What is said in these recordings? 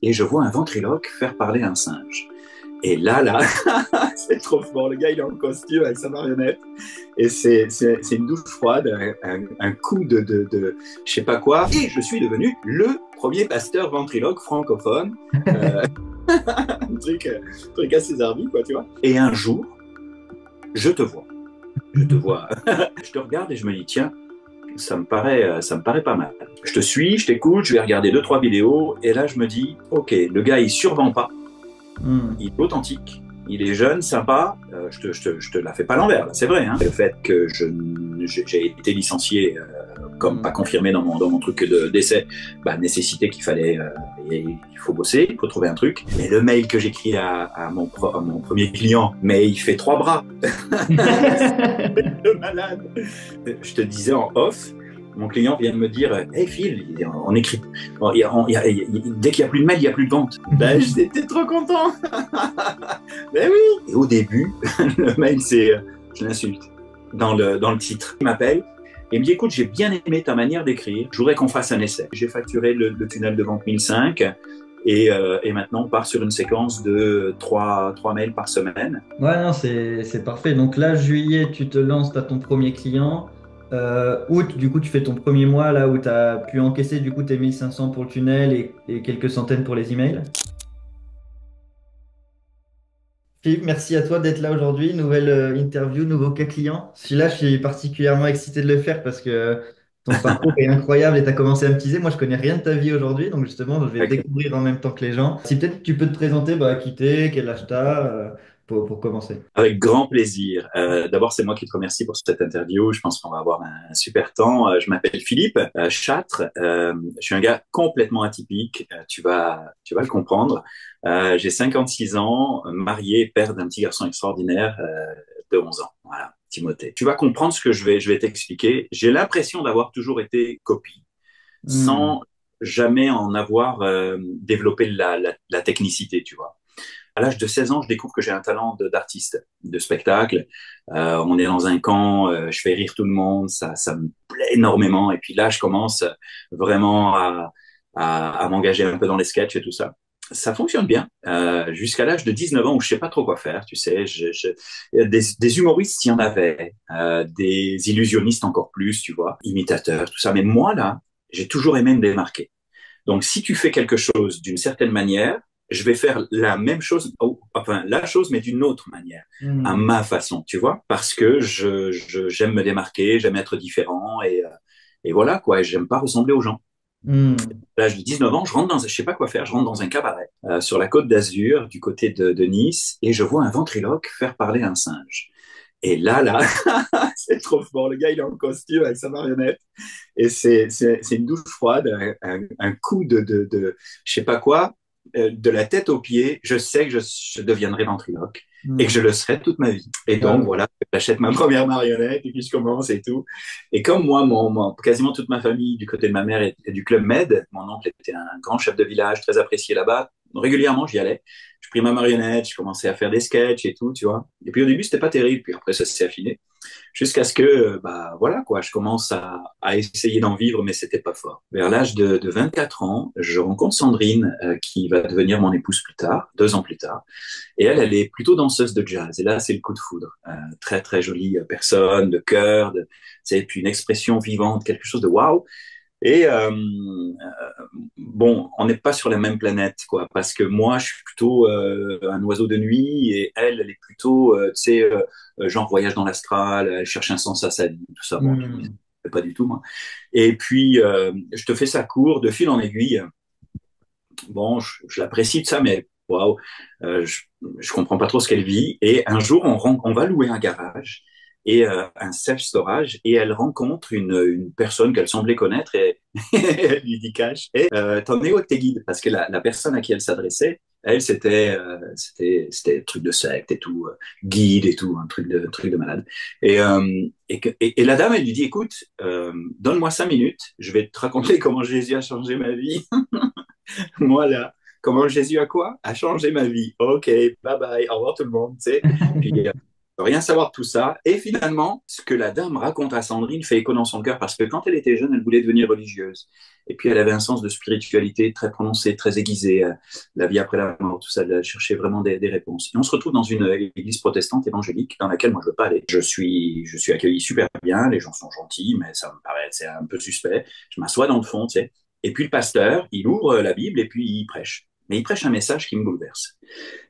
et je vois un ventriloque faire parler un singe. Et là, c'est trop fort. Le gars, il est en costume avec sa marionnette. Et c'est une douche froide, un coup de je sais pas quoi. Et je suis devenu le premier pasteur ventriloque francophone. Euh, un truc assez zarbi, quoi, tu vois. Et un jour, je te vois. Je te vois. Je te regarde et je me dis, tiens, ça me paraît pas mal. Je te suis, je t'écoute, je vais regarder deux, trois vidéos. Et là, je me dis, OK, le gars, il survend pas. Il est authentique, il est jeune, sympa. Je te la fais pas l'envers, là, c'est vrai. Hein. Le fait que j'ai été licencié, comme pas confirmé dans mon truc d'essai, bah, nécessité qu'il fallait, il faut bosser, il faut trouver un truc. Mais le mail que j'écris à mon premier client, mais il fait trois bras. Le malade. Je te disais en off, mon client vient de me dire, hey Phil, on écrit, dès qu'il n'y a plus de mail, il n'y a plus de vente. Ben, j'étais trop content. Ben oui. Et au début, le mail, c'est, je l'insulte dans le titre. Il m'appelle et il me dit, écoute, j'ai bien aimé ta manière d'écrire. Je voudrais qu'on fasse un essai. J'ai facturé le tunnel de vente 1005 et maintenant on part sur une séquence de trois mails par semaine. Ouais, non, c'est parfait. Donc là, juillet, tu te lances, tu as ton premier client. Août, du coup, tu fais ton premier mois là où tu as pu encaisser du coup tes 1500 pour le tunnel et quelques centaines pour les emails. Philippe, merci à toi d'être là aujourd'hui. Nouvelle interview, nouveau cas client. Celui-là, je suis particulièrement excité de le faire parce que ton parcours est incroyable et tu as commencé à me teaser. Moi, je connais rien de ta vie aujourd'hui, donc justement, je vais découvrir en même temps que les gens. Si peut-être tu peux te présenter, bah, qui t'es, quel âge t'as, pour commencer. Avec grand plaisir. D'abord, c'est moi qui te remercie pour cette interview. Je pense qu'on va avoir un super temps. Je m'appelle Philippe Châtre. Je suis un gars complètement atypique. Tu vas le comprendre. J'ai 56 ans, marié, père d'un petit garçon extraordinaire de 11 ans. Voilà, Timothée. Tu vas comprendre ce que je vais t'expliquer. J'ai l'impression d'avoir toujours été copie, Hmm. sans jamais en avoir développé la technicité, tu vois. À l'âge de 16 ans, je découvre que j'ai un talent d'artiste, de spectacle. On est dans un camp, je fais rire tout le monde, ça me plaît énormément. Et puis là, je commence vraiment à m'engager un peu dans les sketchs et tout ça. Ça fonctionne bien jusqu'à l'âge de 19 ans où je sais pas trop quoi faire. Tu sais, des humoristes, il y en avait, des illusionnistes encore plus, tu vois, imitateurs, tout ça. Mais moi là, j'ai toujours aimé me démarquer. Donc, si tu fais quelque chose d'une certaine manière, je vais faire la même chose, enfin la chose, mais d'une autre manière, à Hmm. ma façon, tu vois, parce que j'aime me démarquer, j'aime être différent et voilà quoi. Et j'aime pas ressembler aux gens. Hmm. À l'âge de 19 ans, je sais pas quoi faire, je rentre dans un cabaret sur la côte d'Azur, du côté de Nice, et je vois un ventriloque faire parler un singe. Et là, c'est trop fort. Le gars, il est en costume avec sa marionnette. Et c'est une douche froide, un coup je sais pas quoi, de la tête aux pieds. Je sais que je deviendrai ventriloque et que Hmm. je le serai toute ma vie. Et donc, Waouh. voilà, j'achète ma première marionnette et puis je commence et tout. Et comme moi, quasiment toute ma famille du côté de ma mère est du Club Med, mon oncle était un grand chef de village très apprécié là-bas. Régulièrement, j'y allais. Je pris ma marionnette, je commençais à faire des sketchs et tout, tu vois. Et puis au début, c'était pas terrible. Puis après, ça s'est affiné jusqu'à ce que, bah voilà quoi, je commence à essayer d'en vivre, mais c'était pas fort. Vers l'âge de 24 ans, je rencontre Sandrine, qui va devenir mon épouse plus tard, 2 ans plus tard, et elle est plutôt danseuse de jazz. Et là, c'est le coup de foudre. Très très jolie personne, de cœur, c'est puis une expression vivante, quelque chose de waouh. Et bon, on n'est pas sur la même planète, quoi, parce que moi, je suis plutôt un oiseau de nuit et elle, elle est plutôt, tu sais, genre voyage dans l'astral, elle cherche un sens à sa vie, tout ça. Bon, Hmm. pas du tout, moi. Et puis, je te fais ça court, de fil en aiguille. Bon, je l'apprécie de ça, mais waouh, je comprends pas trop ce qu'elle vit. Et un jour, on va louer un garage et un self-storage et elle rencontre une personne qu'elle semblait connaître et elle lui dit cash, et t'en es où avec tes guides? Parce que la personne à qui elle s'adressait, elle, c'était truc de secte et tout, guide et tout, un truc de malade. Et la dame, elle lui dit, écoute, donne-moi 5 minutes, je vais te raconter comment Jésus a changé ma vie. Voilà. Comment Jésus a quoi? A changé ma vie. OK, bye bye, au revoir tout le monde, tu sais. Puis rien savoir de tout ça. Et finalement, ce que la dame raconte à Sandrine fait écho dans son cœur parce que quand elle était jeune, elle voulait devenir religieuse. Et puis elle avait un sens de spiritualité très prononcé, très aiguisé, la vie après la mort, tout ça, elle cherchait vraiment des réponses. Et on se retrouve dans une église protestante évangélique dans laquelle moi je veux pas aller. Je suis accueilli super bien, les gens sont gentils, mais ça me paraît c'est un peu suspect. Je m'assois dans le fond, tu sais. Et puis le pasteur, il ouvre la Bible et puis il prêche. Mais il prêche un message qui me bouleverse.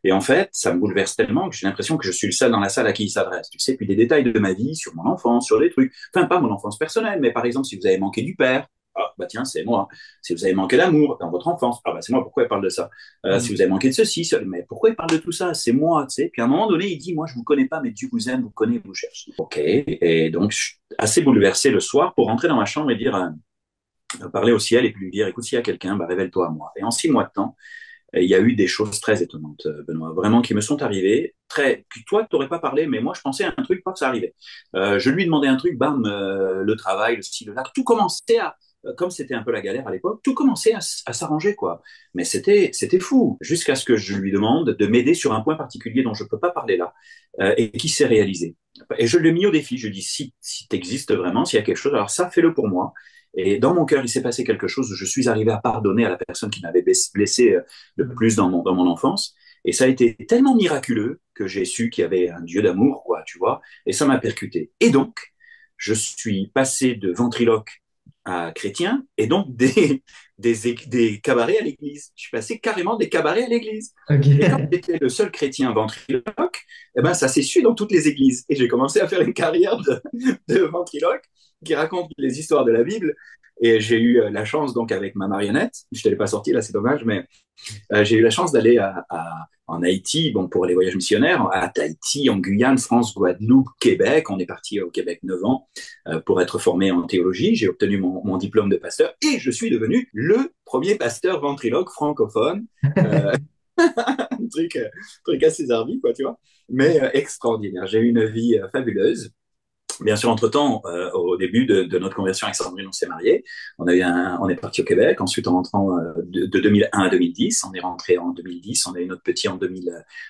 Et en fait, ça me bouleverse tellement que j'ai l'impression que je suis le seul dans la salle à qui il s'adresse. Tu sais, puis des détails de ma vie, sur mon enfance, sur des trucs. Enfin, pas mon enfance personnelle, mais par exemple, si vous avez manqué du père, ah, bah tiens, c'est moi. Si vous avez manqué d'amour dans votre enfance, ah, bah c'est moi, pourquoi il parle de ça Si vous avez manqué de ceci, mais pourquoi il parle de tout ça C'est moi, tu sais. Puis à un moment donné, il dit, moi, je vous connais pas, mais Dieu vous aime, vous connaît, vous cherche. Ok, et donc, je suis assez bouleversé le soir pour rentrer dans ma chambre et dire, parler au ciel et puis lui dire, écoute, s'il y a quelqu'un, bah, révèle-toi à moi. Et en 6 mois de temps, il y a eu des choses très étonnantes, Benoît, vraiment qui me sont arrivées, que toi, tu n'aurais pas parlé, mais moi, je pensais à un truc, pas que ça arrivait. Je lui demandais un truc, bam, le travail, le style, le lac, tout commençait comme c'était un peu la galère à l'époque, tout commençait à s'arranger, quoi. Mais c'était fou, jusqu'à ce que je lui demande de m'aider sur un point particulier dont je ne peux pas parler là, et qui s'est réalisé. Et je l'ai mis au défi, je dis, si tu existes vraiment, s'il y a quelque chose, alors ça, fais-le pour moi. Et dans mon cœur, il s'est passé quelque chose. Je suis arrivé à pardonner à la personne qui m'avait blessé le plus dans mon enfance. Et ça a été tellement miraculeux que j'ai su qu'il y avait un Dieu d'amour, quoi, tu vois. Et ça m'a percuté. Et donc, je suis passé de ventriloque à chrétien et donc des cabarets à l'église. Je suis passé carrément des cabarets à l'église. Et quand Ok. j'étais le seul chrétien ventriloque, eh ben, ça s'est su dans toutes les églises. Et j'ai commencé à faire une carrière de ventriloque qui raconte les histoires de la Bible. Et j'ai eu la chance, donc, avec ma marionnette, je ne te l'ai pas sorti, là, c'est dommage, mais j'ai eu la chance d'aller en Haïti, bon, pour les voyages missionnaires, à Tahiti, en Guyane, France, Guadeloupe, Québec. On est parti au Québec 9 ans pour être formé en théologie. J'ai obtenu mon diplôme de pasteur et je suis devenu le premier pasteur ventriloque francophone. Euh, un truc assez zarbi, quoi, tu vois, mais extraordinaire. J'ai eu une vie fabuleuse. Bien sûr, entre-temps, au début de notre conversion avec Sandrine, on s'est mariés. On est parti au Québec. Ensuite, en rentrant de 2001 à 2010, on est rentré en 2010. On a eu notre petit en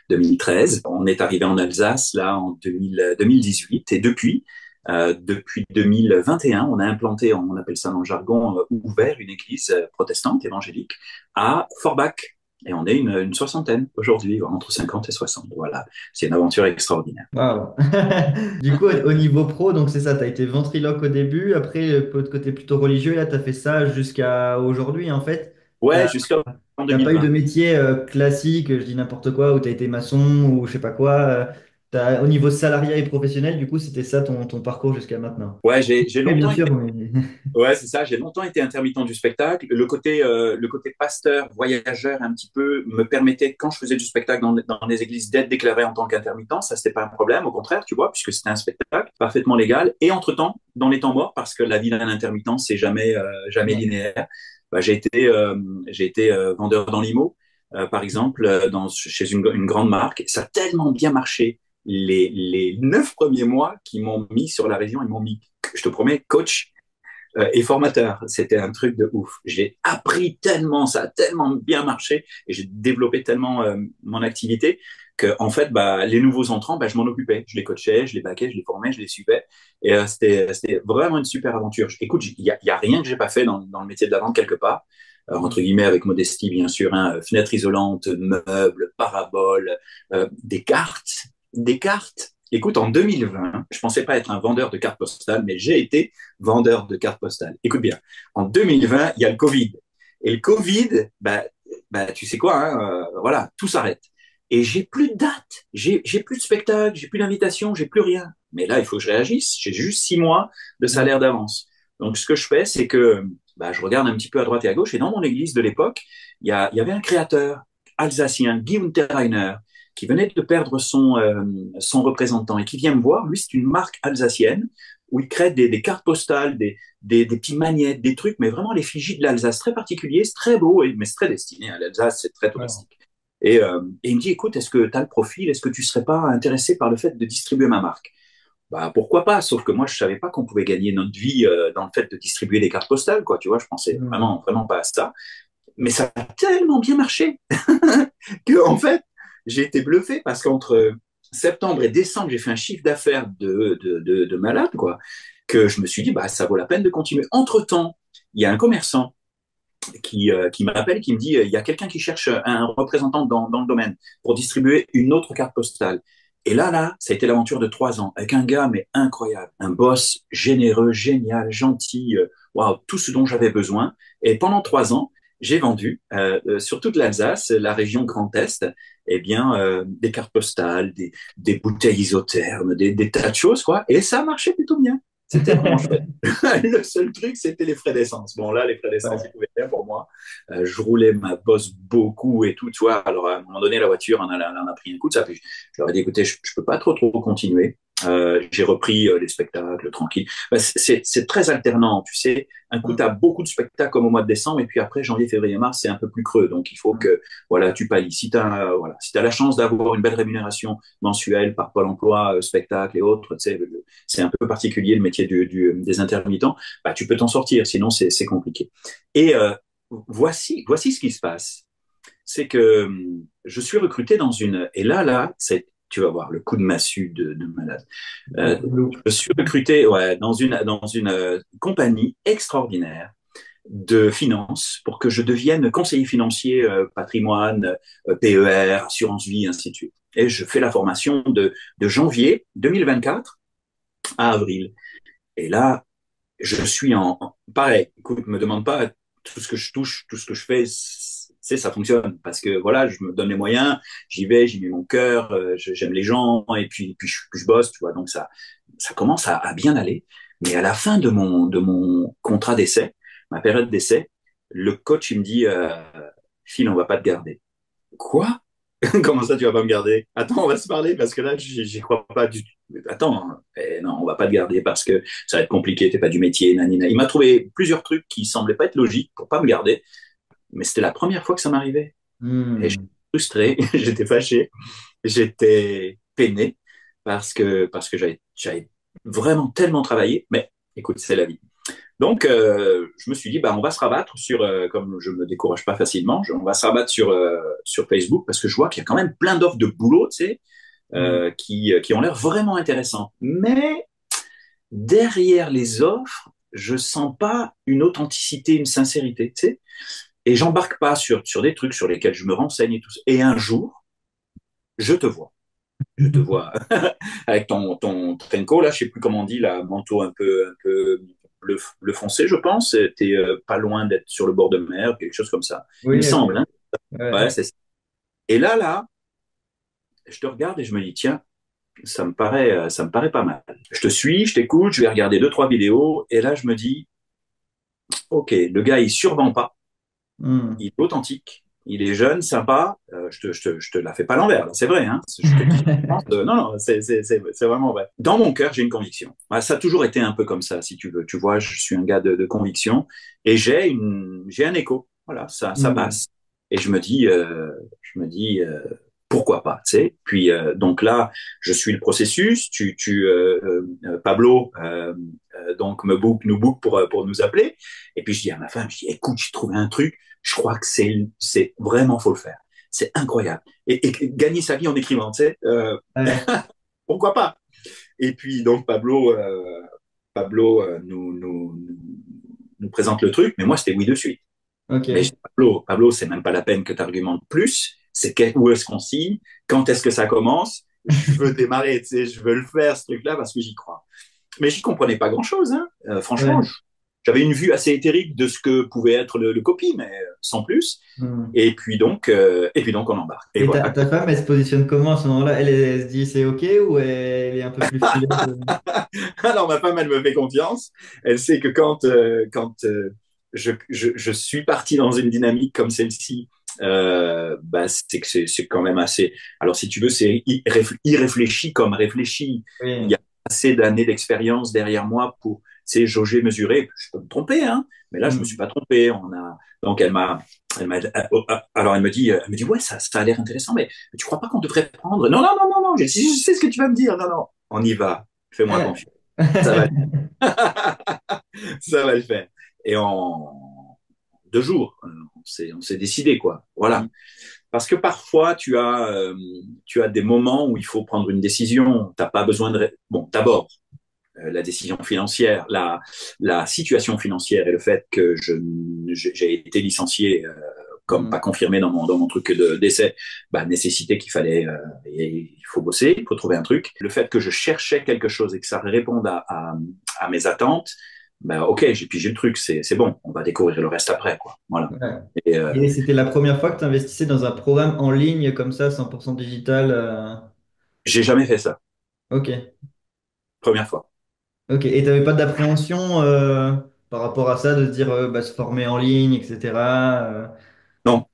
2013. On est arrivé en Alsace, là, en 2018. Et depuis 2021, on a implanté, on appelle ça dans le jargon, ouvert une église protestante évangélique à Forbach. Et on est une soixantaine aujourd'hui, entre 50 et 60. Voilà, c'est une aventure extraordinaire. Waouh. Du coup, au niveau pro, donc c'est ça, tu as été ventriloque au début, après, le côté plutôt religieux, là, tu as fait ça jusqu'à aujourd'hui, en fait. Ouais, jusqu'en T'as pas eu de 2020. métier classique, je dis n'importe quoi, où tu as été maçon ou je sais pas quoi. Au niveau salariat et professionnel, du coup, c'était ça ton parcours jusqu'à maintenant. Ouais, j'ai Oui, bien longtemps sûr, été, mais... ouais, c'est ça, j'ai longtemps été intermittent du spectacle. Le côté pasteur, voyageur, un petit peu, me permettait, quand je faisais du spectacle dans les églises, d'être déclaré en tant qu'intermittent. Ça, c'était pas un problème, au contraire, tu vois, puisque c'était un spectacle parfaitement légal. Et entre-temps, dans les temps morts, parce que la vie d'un intermittent, c'est jamais Ouais. linéaire, bah, j'ai été vendeur dans l'IMO, par exemple, chez une grande marque. Ça a tellement bien marché. Les 9 premiers mois qui m'ont mis sur la région, ils m'ont mis, je te promets, coach et formateur. C'était un truc de ouf. J'ai appris tellement, ça a tellement bien marché et j'ai développé tellement mon activité que, en fait, bah, les nouveaux entrants, bah, je m'en occupais. Je les coachais, je les baquais, je les formais, je les suivais. Et c'était vraiment une super aventure. Écoute, il y a rien que j'ai pas fait dans le métier de la vente quelque part. Entre guillemets, avec modestie, bien sûr, hein, fenêtres isolantes, meubles, paraboles, des cartes. Écoute, en 2020, je pensais pas être un vendeur de cartes postales, mais j'ai été vendeur de cartes postales. Écoute bien, en 2020, il y a le Covid. Et le Covid, tu sais quoi, hein, voilà, tout s'arrête. Et j'ai plus de date, j'ai plus de spectacle, j'ai plus d'invitation, j'ai plus rien. Mais là, il faut que je réagisse. J'ai juste 6 mois de Ouais. salaire d'avance. Donc, ce que je fais, c'est que je regarde un petit peu à droite et à gauche. Et dans mon église de l'époque, il y avait un créateur alsacien, Guy Unterreiner, qui venait de perdre son représentant et qui vient me voir. Lui, c'est une marque alsacienne où il crée des cartes postales, des petits magnettes, des trucs, mais vraiment l'effigie de l'Alsace, très particulier, c'est très beau, mais c'est très destiné à l'Alsace, c'est très Wow. touristique. Et il me dit, écoute, est-ce que tu as le profil, est-ce que tu serais pas intéressé par le fait de distribuer ma marque? Bah, pourquoi pas? Sauf que moi, je savais pas qu'on pouvait gagner notre vie dans le fait de distribuer des cartes postales, quoi. Tu vois, je pensais Hmm. vraiment, vraiment pas à ça. Mais ça a tellement bien marché que, en fait, j'ai été bluffé parce qu'entre septembre et décembre, j'ai fait un chiffre d'affaires de malade, quoi, que je me suis dit, bah, ça vaut la peine de continuer. Entre-temps, il y a un commerçant qui m'appelle, qui me dit, il y a quelqu'un qui cherche un représentant dans le domaine pour distribuer une autre carte postale. Et là, ça a été l'aventure de 3 ans avec un gars, mais incroyable, un boss généreux, génial, gentil, waouh, tout ce dont j'avais besoin. Et pendant 3 ans, j'ai vendu sur toute l'Alsace, la région Grand Est, eh bien, des cartes postales, des bouteilles isothermes, des tas de choses, quoi. Et ça marchait plutôt bien. C'était vraiment chouette. Le seul truc, c'était les frais d'essence. Bon, là, les frais d'essence, ils Ouais. pouvaient faire pour moi. Je roulais ma bosse beaucoup et tout, tu vois. Alors, à un moment donné, la voiture, on a pris un coup de ça. Puis, je leur ai dit, écoutez, je peux pas trop continuer. J'ai repris les spectacles tranquille. Ben, c'est très alternant, tu sais. Un coup, tu as beaucoup de spectacles comme au mois de décembre, et puis après, janvier, février, mars, c'est un peu plus creux. Donc, il faut que, voilà, tu pallies. Si tu as, voilà, si t'as la chance d'avoir une belle rémunération mensuelle par Pôle emploi, spectacle et autres, tu sais, c'est un peu particulier le métier des intermittents, bah, tu peux t'en sortir. Sinon, c'est compliqué. Et voici ce qui se passe. C'est que je suis recruté dans une... Et là, tu vas voir le coup de massue de malade. Un Euh, coup de loup. je suis recruté ouais, dans une compagnie extraordinaire de finance pour que je devienne conseiller financier, patrimoine, PER, assurance vie, ainsi de suite. Et je fais la formation de janvier 2024 à avril. Et là, je suis pareil, écoute, me demande pas tout ce que je touche, tout ce que je fais, ça fonctionne parce que voilà, je me donne les moyens, j'y vais, j'y mets mon cœur, j'aime les gens et puis je bosse, tu vois. Donc ça commence à bien aller. Mais à la fin de mon contrat d'essai, ma période d'essai, le coach il me dit, Phil, on va pas te garder. Quoi? Comment ça, tu vas pas me garder? Attends, on va se parler parce que là, j'y crois pas du tout. Attends, hein. Non, on va pas te garder parce que ça va être compliqué, t'es pas du métier, nanina. Il m'a trouvé plusieurs trucs qui semblaient pas être logiques pour pas me garder, mais c'était la première fois que ça m'arrivait. Et j'étais Hmm. frustré, j'étais fâché, j'étais peiné parce que j'avais vraiment tellement travaillé, mais écoute, c'est la vie. Donc, je me suis dit, bah, on va se rabattre sur, comme je me décourage pas facilement, on va se rabattre sur Facebook parce que je vois qu'il y a quand même plein d'offres de boulot, tu sais, Hmm. qui ont l'air vraiment intéressantes. Mais derrière les offres, je sens pas une authenticité, une sincérité, tu sais. Et j'embarque pas sur des trucs sur lesquels je me renseigne et tout ça. Et un jour, je te vois. Je te vois avec ton trenco, là, je sais plus comment on dit, là, manteau un peu bleu foncé, je pense. T'es pas loin d'être sur le bord de mer, quelque chose comme ça. Il me Oui, ok. semble, hein. Ouais. Ouais, c'est ça. Et là, je te regarde et je me dis, tiens, ça me paraît pas mal. Je te suis, je t'écoute, je vais regarder deux, trois vidéos, et là, je me dis, ok, le gars, il survend pas, Hmm. il est authentique, il est jeune, sympa, je te la fais pas à l'envers, là, c'est vrai, hein, je te dis, non, non, c'est vraiment vrai. Dans mon cœur, j'ai une conviction. Ouais, ça a toujours été un peu comme ça, si tu veux. Tu vois, je suis un gars de conviction, et j'ai un écho. Voilà, ça Hmm. passe. Et je me dis, pourquoi pas, tu sais. Puis donc là, je suis le processus. Pablo, donc nous book pour nous appeler. Et puis je dis à ma femme, je dis, écoute, j'ai trouvé un truc. Je crois que c'est vraiment faut le faire. C'est incroyable. Et gagner sa vie en écrivant, tu sais, Ouais. pourquoi pas? Et puis donc Pablo nous présente le truc, mais moi c'était oui de suite. Mais Ok. Pablo, c'est même pas la peine que tu argumentes plus. C'est où est-ce qu'on signe? Quand est-ce que ça commence? Je veux démarrer, tu sais, je veux le faire ce truc-là parce que j'y crois. Mais j'y comprenais pas grand-chose, hein. Franchement, Ouais. j'avais une vue assez éthérique de ce que pouvait être le copy, mais sans plus. Hmm. Et puis donc, on embarque. Et Et ta, voilà. ta femme, elle se positionne comment à ce moment-là? Elle se dit c'est ok ou elle est un peu plus frileuse? Alors, ma femme, elle me fait confiance. Elle sait que quand je suis parti dans une dynamique comme celle-ci, bah, c'est que c'est quand même assez. Alors, si tu veux, c'est irréfléchi comme réfléchi. Il y Oui. a assez d'années d'expérience derrière moi pour, tu sais, jauger, mesurer. Je peux me tromper, hein, mais là, je me suis Hmm. pas trompé. Donc, alors elle me dit, ouais, ça a l'air intéressant, mais tu crois pas qu'on devrait prendre? Non, non, non, non, non. Je sais ce que tu vas me dire. Non, non, on y va. Fais-moi confiance. Ça va, ça va le faire. Et en 2 jours, on s'est décidé, quoi. Voilà. Parce que parfois, tu as des moments où il faut prendre une décision. T'as pas besoin de... Bon, d'abord, la décision financière, la situation financière et le fait que j'ai été licencié comme pas Mm. confirmé dans mon truc d'essai, bah, nécessitait qu'il fallait, il faut bosser, il faut trouver un truc. Le fait que je cherchais quelque chose et que ça réponde à mes attentes, bah, ok, j'ai pigé le truc, c'est bon, on va découvrir le reste après, quoi. Voilà. Ouais. Et Et c'était la première fois que tu investissais dans un programme en ligne comme ça, 100% digital. j'ai jamais fait ça, Ok. première fois. Ok. Et tu n'avais pas d'appréhension par rapport à ça, de se dire bah, se former en ligne, etc. Non,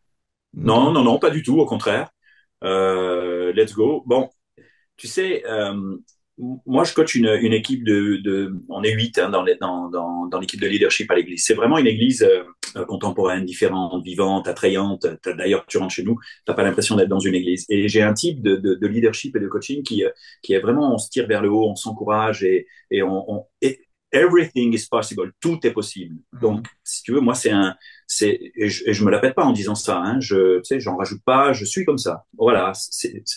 non, Ok. non, non, pas du tout, au contraire. Let's go. Bon, tu sais, moi, je coach une équipe on est 8 hein, dans l'équipe de leadership à l'église. C'est vraiment une église contemporaine, différente, vivante, attrayante. D'ailleurs, tu rentres chez nous, t'as pas l'impression d'être dans une église. Et j'ai un type de leadership et de coaching qui est vraiment, on se tire vers le haut, on s'encourage et everything is possible. Tout est possible. Donc, Mhm. si tu veux, moi, et je me la pète pas en disant ça, hein, tu sais, j'en rajoute pas, je suis comme ça. Voilà.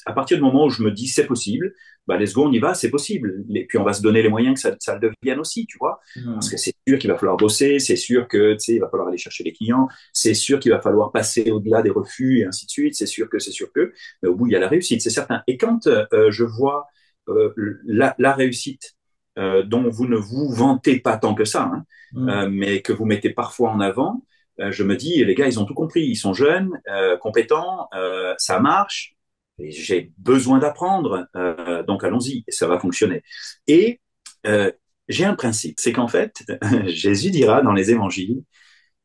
À partir du moment où je me dis c'est possible, bah, let's go, on y va, c'est possible. Et puis, on va se donner les moyens que ça le devienne aussi, tu vois. Parce que Mhm. c'est sûr qu'il va falloir bosser, c'est sûr que, tu sais, il va falloir aller chercher les clients, c'est sûr qu'il va falloir passer au-delà des refus et ainsi de suite, c'est sûr que, mais au bout, il y a la réussite, c'est certain. Et quand je vois euh, la réussite dont vous ne vous vantez pas tant que ça, hein, Mhm. mais que vous mettez parfois en avant, je me dis, les gars, ils ont tout compris, ils sont jeunes, compétents, ça marche, et j'ai besoin d'apprendre, donc allons-y, et ça va fonctionner. Et euh, j'ai un principe, c'est qu'en fait, Jésus dira dans les évangiles,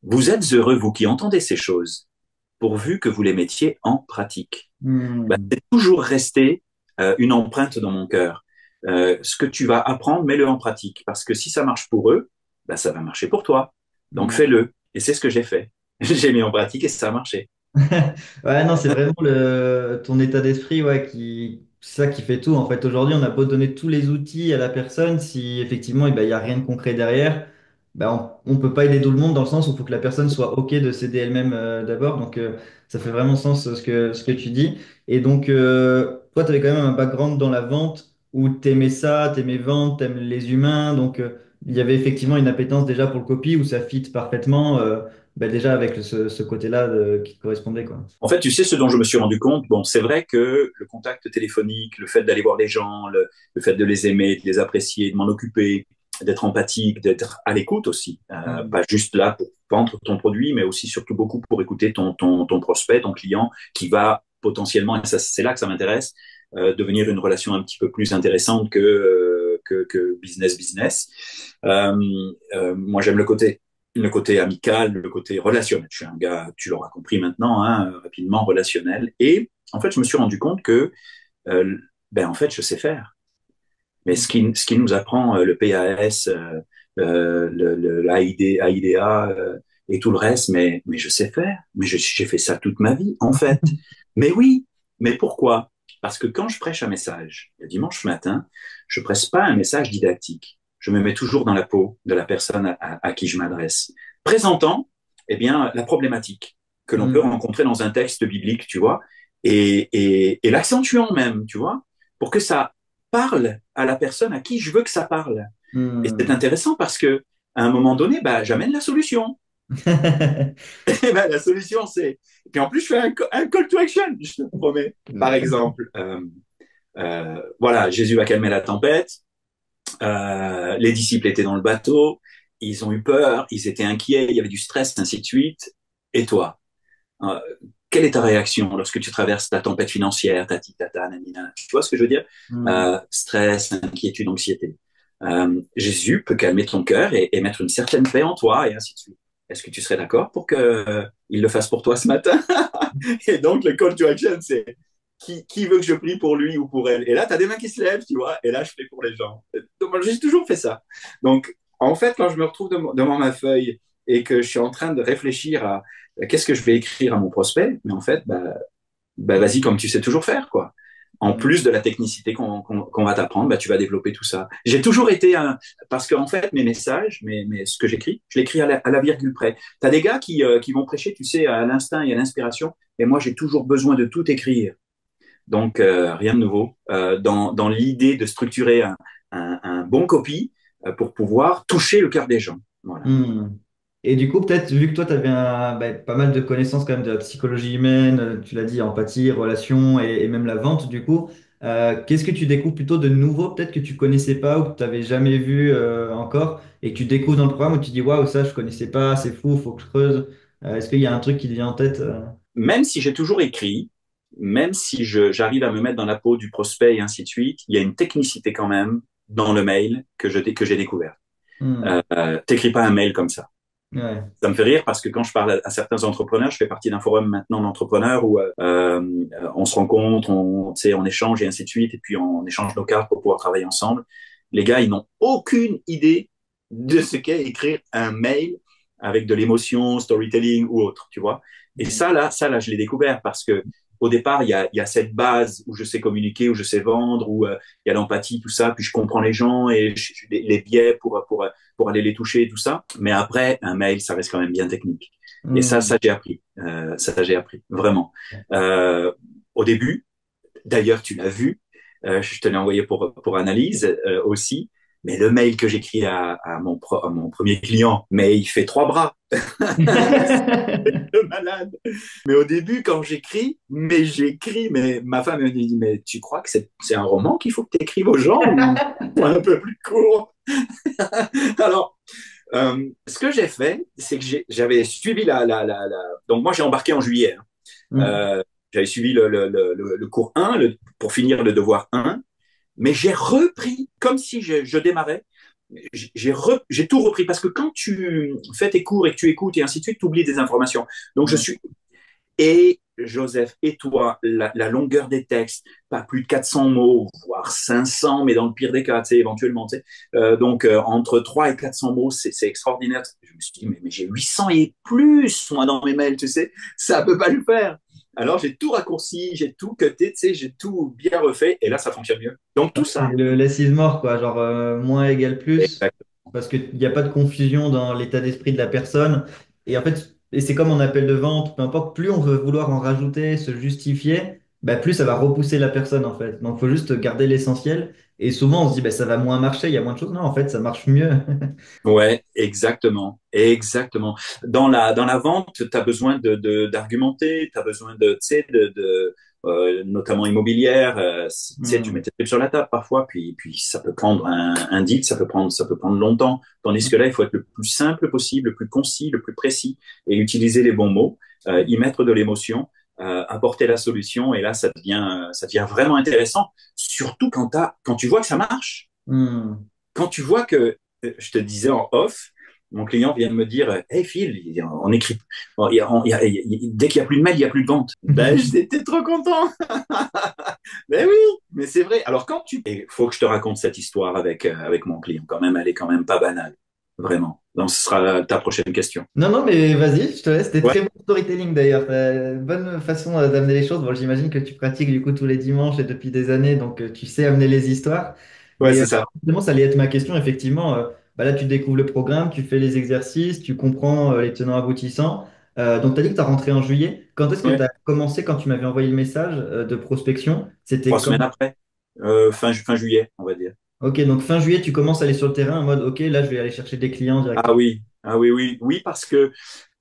vous êtes heureux, vous qui entendez ces choses, pourvu que vous les mettiez en pratique. Bah, Mhm. c'est toujours resté une empreinte dans mon cœur. Ce que tu vas apprendre, mets-le en pratique, parce que si ça marche pour eux, bah, ça va marcher pour toi. Donc Mhm. fais-le. Et c'est ce que j'ai fait. J'ai mis en pratique et ça a marché. Ouais, non, c'est vraiment ton état d'esprit ouais, c'est ça qui fait tout. En fait, aujourd'hui, on a beau donner tous les outils à la personne, si effectivement, eh ben, il n'y a rien de concret derrière, ben, on ne peut pas aider tout le monde dans le sens où il faut que la personne soit OK de s'aider elle-même d'abord. Donc, ça fait vraiment sens ce que tu dis. Et donc, toi, tu avais quand même un background dans la vente où tu aimais ça, tu aimais vendre, tu aimes les humains. Donc, il y avait effectivement une appétence déjà pour le copy où ça fit parfaitement. Ben, déjà avec ce côté-là qui correspondait, quoi. En fait, tu sais ce dont je me suis rendu compte. Bon, c'est vrai que le contact téléphonique, le fait d'aller voir les gens, le fait de les aimer, de les apprécier, de m'en occuper, d'être empathique, d'être à l'écoute aussi, Mm. pas juste là pour vendre ton produit, mais aussi surtout beaucoup pour écouter ton prospect, ton client, qui va potentiellement, et ça, c'est là que ça m'intéresse, devenir une relation un petit peu plus intéressante que business. Euh, moi, j'aime le côté amical, le côté relationnel. Je suis un gars, tu l'auras compris maintenant, hein, rapidement relationnel. Et en fait, je me suis rendu compte que, euh, ben en fait, je sais faire. Mais ce qui nous apprend le PAS, l'AIDA et tout le reste, mais je sais faire. Mais j'ai fait ça toute ma vie, en fait. Mais oui, mais pourquoi? Parce que quand je prêche un message, le dimanche matin, je presse pas un message didactique. Je me mets toujours dans la peau de la personne à qui je m'adresse, présentant, eh bien, la problématique que l'on peut Mm. rencontrer dans un texte biblique, tu vois, et l'accentuant même, tu vois, pour que ça parle à la personne à qui je veux que ça parle. Et c'est Mm. intéressant parce que à un moment donné, bah, j'amène la solution. Et bah, la solution, c'est. Et puis en plus, je fais un call to action, je te promets. Par exemple, voilà, Jésus a calmé la tempête, les disciples étaient dans le bateau, ils ont eu peur, ils étaient inquiets, il y avait du stress, ainsi de suite. Et toi, euh, quelle est ta réaction lorsque tu traverses ta tempête financière, ta tata, nanina, tu vois ce que je veux dire? Mm. Stress, inquiétude, anxiété. Jésus peut calmer ton cœur et mettre une certaine paix en toi et ainsi de suite. Est-ce que tu serais d'accord pour qu'il le fasse pour toi ce matin? Et donc, le call to action, c'est qui veut que je prie pour lui ou pour elle? Et là, tu as des mains qui se lèvent, tu vois, et là, je fais pour les gens. Donc, moi, j'ai toujours fait ça. Donc, en fait, quand je me retrouve devant ma feuille et que je suis en train de réfléchir à qu'est-ce que je vais écrire à mon prospect, mais en fait, bah, vas-y comme tu sais toujours faire, quoi. En plus de la technicité qu'on va t'apprendre, bah, tu vas développer tout ça. J'ai toujours été un... Parce qu'en fait, mes messages, ce que j'écris, je l'écris à la virgule près. Tu as des gars qui vont prêcher, tu sais, à l'instinct et à l'inspiration. Et moi, j'ai toujours besoin de tout écrire. Donc, rien de nouveau. Dans l'idée de structurer un bon copy pour pouvoir toucher le cœur des gens. Voilà. Hmm. Et du coup, peut-être, vu que toi, tu avais pas mal de connaissances quand même de la psychologie humaine, tu l'as dit, empathie, relations et même la vente, du coup, qu'est-ce que tu découvres plutôt de nouveau, peut-être que tu connaissais pas ou que tu n'avais jamais vu encore et que tu découvres dans le programme où tu dis, waouh, ça, je connaissais pas, c'est fou, faut que je creuse. Est-ce qu'il y a un truc qui te vient en tête? Même si j'ai toujours écrit, même si j'arrive à me mettre dans la peau du prospect et ainsi de suite, il y a une technicité quand même dans le mail que j'ai découvert. Hmm. T'écris pas un mail comme ça. Ouais. Ça me fait rire parce que quand je parle à certains entrepreneurs, je fais partie d'un forum maintenant d'entrepreneurs où on se rencontre, on échange et ainsi de suite, et puis on échange nos cartes pour pouvoir travailler ensemble. Les gars, ils n'ont aucune idée de ce qu'est écrire un mail avec de l'émotion, storytelling ou autre, tu vois. Et ça là, je l'ai découvert parce que au départ, il y a cette base où je sais communiquer, où je sais vendre, où il y a l'empathie, tout ça, puis je comprends les gens et les biais pour aller les toucher et tout ça. Mais après, un mail, ça reste quand même bien technique. Et Hmm. ça j'ai appris. Ça j'ai appris, vraiment. Euh, Au début, d'ailleurs, tu l'as vu, je te l'ai envoyé pour analyse aussi. Mais le mail que j'écris à mon premier client, mais il fait 3 bras. De malade. Mais au début, quand j'écris, mais ma femme me dit, mais tu crois que c'est un roman qu'il faut que tu écrives aux gens ou un peu plus court? Alors, ce que j'ai fait, c'est que j'avais suivi Donc, moi, j'ai embarqué en juillet. Hein. Hmm. J'avais suivi le cours 1 pour finir le devoir 1, mais j'ai repris comme si je démarrais. J'ai tout repris parce que quand tu fais tes cours et que tu écoutes et ainsi de suite, tu oublies des informations. Donc, je Ouais. suis et Joseph, et toi, la longueur des textes, pas plus de 400 mots, voire 500, mais dans le pire des cas, tu sais, éventuellement, tu sais. Donc, entre 3 et 400 mots, c'est extraordinaire. Je me suis dit, mais j'ai 800 et plus, moi, dans mes mails, tu sais, ça peut pas le faire. Alors, j'ai tout raccourci, j'ai tout cuté, tu sais, j'ai tout bien refait, et là, ça fonctionne mieux. Donc, tout C'est ça. le less is more, quoi, genre moins égale plus, Exact. parce qu'il n'y a pas de confusion dans l'état d'esprit de la personne. Et en fait, et c'est comme en appel de vente, peu importe, plus on veut vouloir en rajouter, se justifier, bah, plus ça va repousser la personne, en fait. Donc, il faut juste garder l'essentiel. Et souvent, on se dit, bah, ça va moins marcher, il y a moins de choses. Non, en fait, ça marche mieux. Ouais, exactement, exactement. Dans la vente, tu as besoin d'argumenter, tu as besoin tu sais, notamment immobilière, tu sais, tu mets Hmm. tes trucs sur la table parfois, puis ça peut prendre un deal, ça peut prendre longtemps. Tandis que là, il faut être le plus simple possible, le plus concis, le plus précis, et utiliser les bons mots, y mettre de l'émotion, apporter la solution, et là, ça devient vraiment intéressant, surtout quand tu vois que ça marche. Hmm. Quand tu vois que, je te disais en off, mon client vient de me dire, hey Phil, on écrit, dès qu'il n'y a plus de mail, il n'y a plus de vente. Ben, j'étais trop content. Ben oui, mais c'est vrai. Alors il faut que je te raconte cette histoire avec mon client. Quand même, elle est quand même pas banale, vraiment. Donc, ce sera ta prochaine question. Non, non, mais vas-y, je te laisse. C'était Ouais, très bon storytelling d'ailleurs. Bonne façon d'amener les choses. Bon, j'imagine que tu pratiques du coup tous les dimanches et depuis des années, donc tu sais amener les histoires. ouais, Mais c'est ça. justement, ça allait être ma question. Effectivement, bah là, tu découvres le programme, tu fais les exercices, tu comprends les tenants aboutissants. Donc, tu as dit que tu as rentré en juillet. Quand est-ce que tu Ouais. as commencé quand tu m'avais envoyé le message de prospection? C'était Trois quand? semaines après, fin juillet, on va dire. Ok, donc fin juillet, tu commences à aller sur le terrain en mode, ok, là, je vais aller chercher des clients Ah directement. oui, ah oui, oui, oui, parce que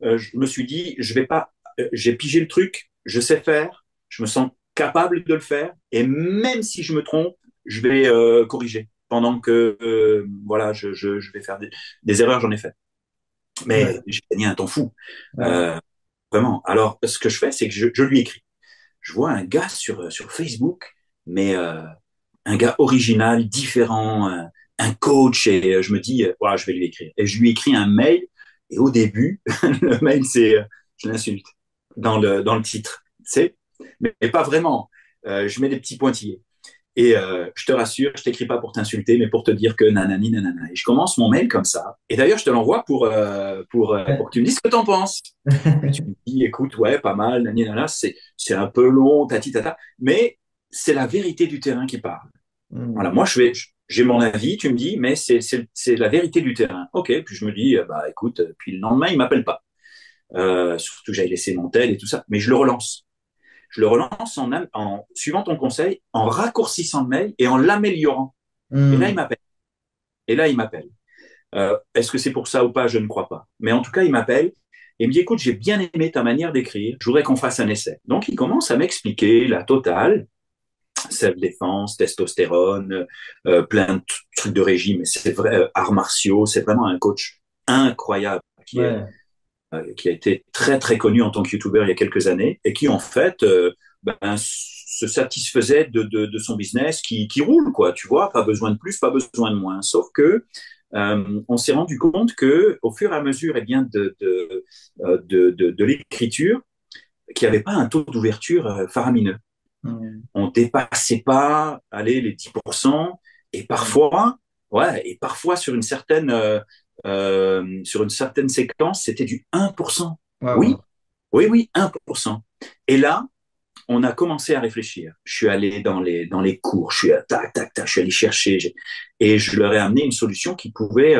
je me suis dit, je vais pas, j'ai pigé le truc, je sais faire, je me sens capable de le faire, et même si je me trompe, je vais corriger. Pendant que, voilà, je vais faire des erreurs, j'en ai fait. Ouais, Mais j'ai gagné un temps fou, ouais. euh, vraiment. Alors, ce que je fais, c'est que je lui écris. Je vois un gars sur Facebook, mais un gars original, différent, un coach, et je me dis, voilà, je vais lui écrire. Et je lui écris un mail, et au début, le mail, c'est, je l'insulte dans le titre, tu sais, mais pas vraiment. Je mets des petits pointillés. Et je te rassure, je t'écris pas pour t'insulter, mais pour te dire que nanani nanana. Et je commence mon mail comme ça. Et d'ailleurs, je te l'envoie pour que tu me dises ce que t'en penses. Et tu me dis, écoute, ouais, pas mal, nanani nanana, c'est un peu long, tati tata. Mais c'est la vérité du terrain qui parle. Voilà, Hmm. moi, j'ai mon avis, tu me dis, mais c'est la vérité du terrain. OK, puis je me dis, bah écoute, puis le lendemain, il m'appelle pas. Surtout que j'avais laissé mon tel et tout ça, mais je le relance. Je le relance en suivant ton conseil, en raccourcissant le mail et en l'améliorant. Et là, il Hmm. m'appelle. Et là, il m'appelle. Est-ce que c'est pour ça ou pas? Je ne crois pas. Mais en tout cas, il m'appelle et il me dit, écoute, j'ai bien aimé ta manière d'écrire. Je voudrais qu'on fasse un essai. Donc, il commence à m'expliquer la totale, self-défense, testostérone, plein de trucs de régime. C'est vrai, arts martiaux. C'est vraiment un coach incroyable Ouais. qui a été très très connu en tant que YouTuber il y a quelques années et qui en fait se satisfaisait de son business qui roule quoi, tu vois, pas besoin de plus, pas besoin de moins. Sauf que on s'est rendu compte que au fur et à mesure bien de l'écriture, qu'il n'y avait pas un taux d'ouverture faramineux. Hmm. On dépassait pas, allez, les 10%, et Ouais. parfois, ouais, et parfois sur une certaine séquence, c'était du 1%. Waouh. Oui, oui, oui, 1%. Et là, on a commencé à réfléchir. Je suis allé dans les cours, je suis à, tac, tac, tac, je suis allé chercher, et je leur ai amené une solution qui pouvait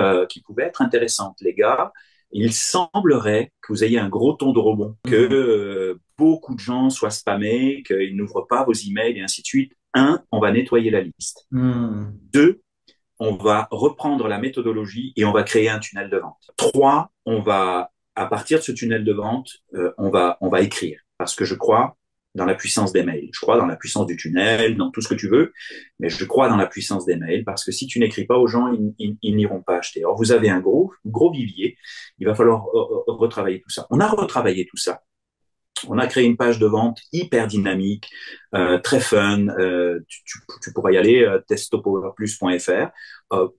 être intéressante. Les gars, il semblerait que vous ayez un gros ton de rebond, que Hmm. beaucoup de gens soient spammés, qu'ils n'ouvrent pas vos emails et ainsi de suite. Un, on va nettoyer la liste. Hmm. Deux, on va reprendre la méthodologie et on va créer un tunnel de vente. Trois, à partir de ce tunnel de vente, on va écrire. Parce que je crois dans la puissance des mails. Je crois dans la puissance du tunnel, dans tout ce que tu veux, mais je crois dans la puissance des mails parce que si tu n'écris pas aux gens, ils n'iront pas acheter. Alors vous avez un gros vivier, il va falloir retravailler tout ça. On a retravaillé tout ça. On a créé une page de vente hyper dynamique, très fun. Tu pourras y aller, testopowerplus.fr.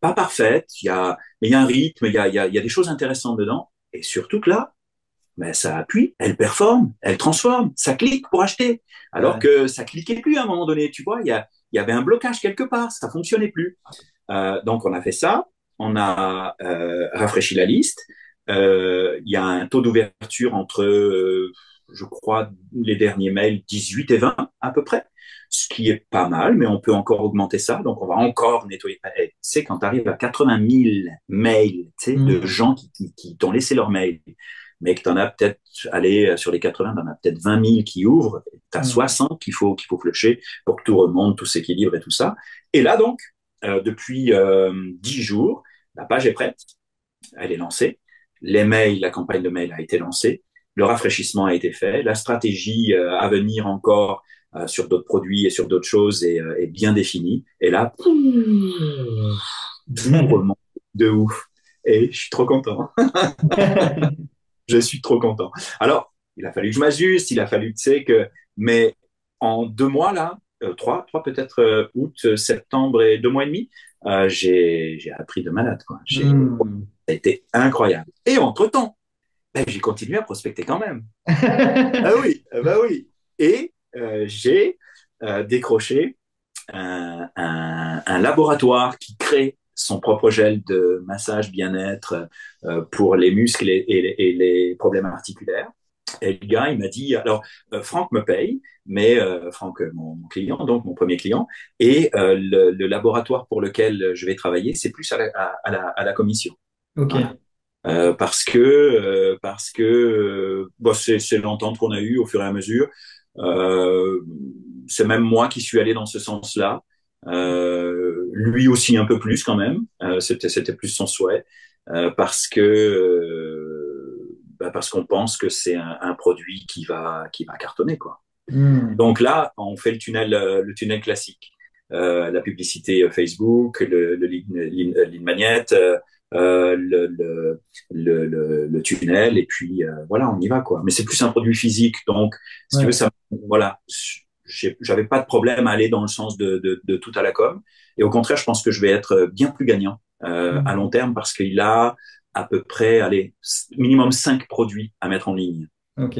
Pas parfaite, mais il y a un rythme, il y a des choses intéressantes dedans. Et surtout que là, ben, ça appuie, elle performe, elle transforme, ça clique pour acheter. Alors Ouais. que ça cliquait plus à un moment donné, tu vois, il y avait un blocage quelque part, ça fonctionnait plus. Donc on a fait ça, on a rafraîchi la liste. Il y a un taux d'ouverture entre, je crois, les derniers mails 18 et 20 à peu près, ce qui est pas mal, mais on peut encore augmenter ça. Donc on va encore nettoyer. Tu sais, quand tu arrives à 80 000 mails, tu sais, de Hmm. gens qui t'ont laissé leur mail, mais que tu en as peut-être, allez, sur les 80, tu en as peut-être 20 000 qui ouvrent, tu as Hmm. 60 qu'il faut flusher pour que tout remonte, tout s'équilibre et tout ça. Et là, donc, depuis 10 jours, la page est prête, elle est lancée, la campagne de mail a été lancée, le rafraîchissement a été fait, la stratégie à venir encore sur d'autres produits et sur d'autres choses est bien définie. Et là, tout remonte de ouf. Et je suis trop content. Je suis trop content. Alors, il a fallu que je m'ajuste, il a fallu, tu sais, mais en 2 mois, là, trois peut-être, août, septembre et 2 mois et demi, j'ai appris de malade, quoi. Hmm. Ça a été incroyable. Et entre-temps, ben, j'ai continué à prospecter quand même. Ah oui, bah oui. Et j'ai décroché un laboratoire qui crée son propre gel de massage bien-être pour les muscles et les problèmes articulaires. Et le gars, il m'a dit, alors, Franck me paye, mais Franck, mon client, donc mon premier client, et le laboratoire pour lequel je vais travailler, c'est plus à la commission. Voilà. Ok. Parce que bon, c'est l'entente qu'on a eue au fur et à mesure. Euh, c'est même moi qui suis allé dans ce sens-là. Lui aussi un peu plus quand même. C'était plus son souhait parce qu'on pense que c'est un produit qui va cartonner quoi. Hmm. Donc là, on fait le tunnel classique. La publicité Facebook, le lead magnet, le tunnel, et puis voilà, on y va quoi. Mais c'est plus un produit physique, donc si tu veux, Ouais. ça, voilà, j'avais pas de problème à aller dans le sens de tout à la com. Et au contraire, je pense que je vais être bien plus gagnant à long Hmm. terme parce qu'il a à peu près, allez, minimum 5 produits à mettre en ligne. Ok.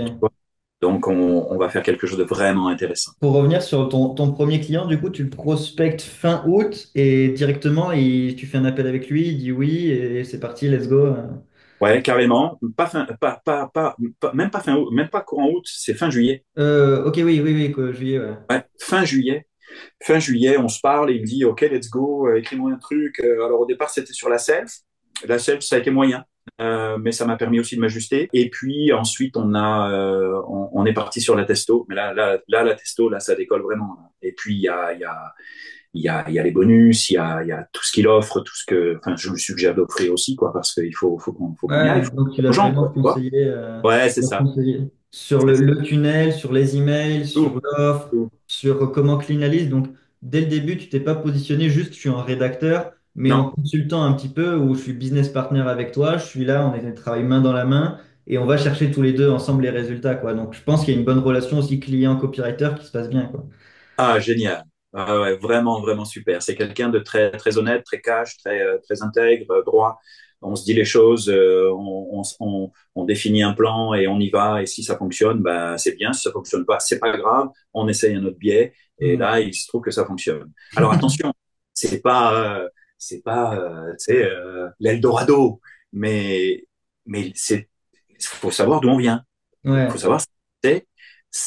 Donc, on va faire quelque chose de vraiment intéressant. Pour revenir sur ton premier client, du coup, tu le prospectes fin août et directement, tu fais un appel avec lui, il dit oui et c'est parti, let's go. Ouais, carrément. Même pas fin août, même pas courant août, c'est fin juillet. Ok, oui, oui, oui, quoi, juillet, ouais. Ouais, fin juillet. Fin juillet, on se parle et il me dit, OK, let's go, écris-moi un truc. Alors au départ, c'était sur la self. La self, ça a été moyen. Mais ça m'a permis aussi de m'ajuster. Et puis ensuite, on est parti sur la testo. Mais là, la testo, là, ça décolle vraiment. Et puis il y a les bonus, il y a tout ce qu'il offre, tout ce que, enfin, je lui suggère d'offrir aussi, quoi, parce qu'il faut qu'on y aille, Ouais, faut donc tu aux l'as gens, vraiment quoi, tu vois. conseillé, Ouais, c'est tu l'as ça, conseillé sur c'est ça. le tunnel, sur les emails, sur Tout, l'offre, tout. sur comment clean la liste. Donc, dès le début, tu t'es pas positionné juste je suis un rédacteur, mais en Non. consultant un petit peu où je suis business partner avec toi, je suis là, on travaille main dans la main et on va chercher tous les deux ensemble les résultats, quoi. Donc, je pense qu'il y a une bonne relation aussi client-copywriter qui se passe bien, quoi. Ah, génial. Ah ouais, vraiment, vraiment super. C'est quelqu'un de très, très honnête, très cash, très intègre, droit. On se dit les choses, on définit un plan et on y va. Et si ça fonctionne, bah, c'est bien. Si ça fonctionne pas, c'est pas grave. On essaye un autre biais. Et Hmm. là, il se trouve que ça fonctionne. Alors attention, c'est pas, tu sais, l'Eldorado, mais, faut savoir d'où on vient. Il faut Ouais. savoir ce que c'est.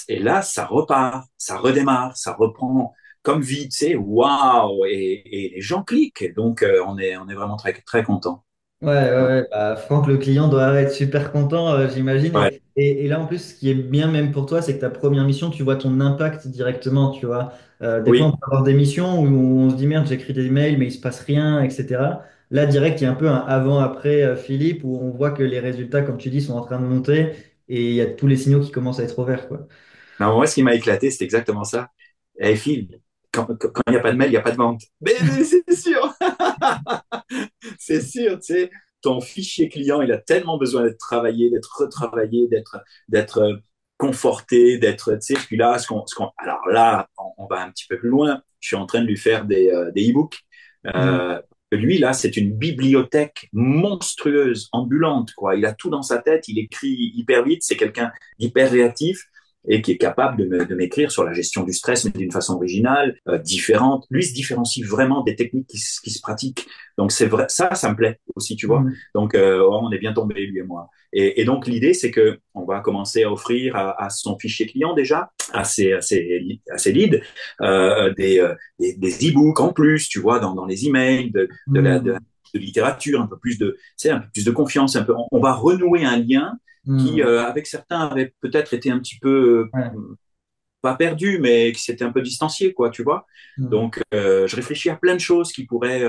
Et là, ça repart, ça redémarre, ça reprend comme vite, tu sais, waouh, et les gens cliquent. Donc, on est vraiment très, très content. Ouais, ouais, ouais. Bah, Franck, le client doit être super content, j'imagine. Ouais, Et là, en plus, ce qui est bien même pour toi, c'est que ta première mission, tu vois ton impact directement, tu vois. Des fois, on oui. peut avoir des missions où on se dit, merde, j'écris des emails, mais il se passe rien, etc. Là, direct, il y a un peu un avant-après, Philippe, où on voit que les résultats, comme tu dis, sont en train de monter et il y a tous les signaux qui commencent à être au vert, quoi. Non, moi, ce qui m'a éclaté, c'est exactement ça. Eh, Phil, quand il n'y a pas de mail, il n'y a pas de vente. Mais c'est sûr, c'est sûr, tu sais, ton fichier client, il a tellement besoin d'être travaillé, d'être retravaillé, d'être conforté, d'être, tu sais, puis là, alors là, on va un petit peu plus loin. Je suis en train de lui faire des e-books. Mm. Euh, Lui, là, c'est une bibliothèque monstrueuse, ambulante, quoi. Il a tout dans sa tête, il écrit hyper vite, c'est quelqu'un d'hyper réactif et qui est capable de m'écrire sur la gestion du stress, mais d'une façon originale, différente. Lui se différencie vraiment des techniques qui se pratiquent. Donc c'est vrai, ça me plaît aussi, tu vois. Mm. Donc on est bien tombé lui et moi. Et donc l'idée c'est que on va commencer à offrir à son fichier client déjà, à ses leads, des e-books en plus, tu vois, dans les emails, Mm. de littérature, un peu plus un peu plus de confiance, on va renouer un lien qui, Mm. avec certains, avait peut-être été un petit peu Ouais. pas perdu, mais qui s'était un peu distancié, quoi, tu vois. Mm. Donc, je réfléchis à plein de choses qui pourraient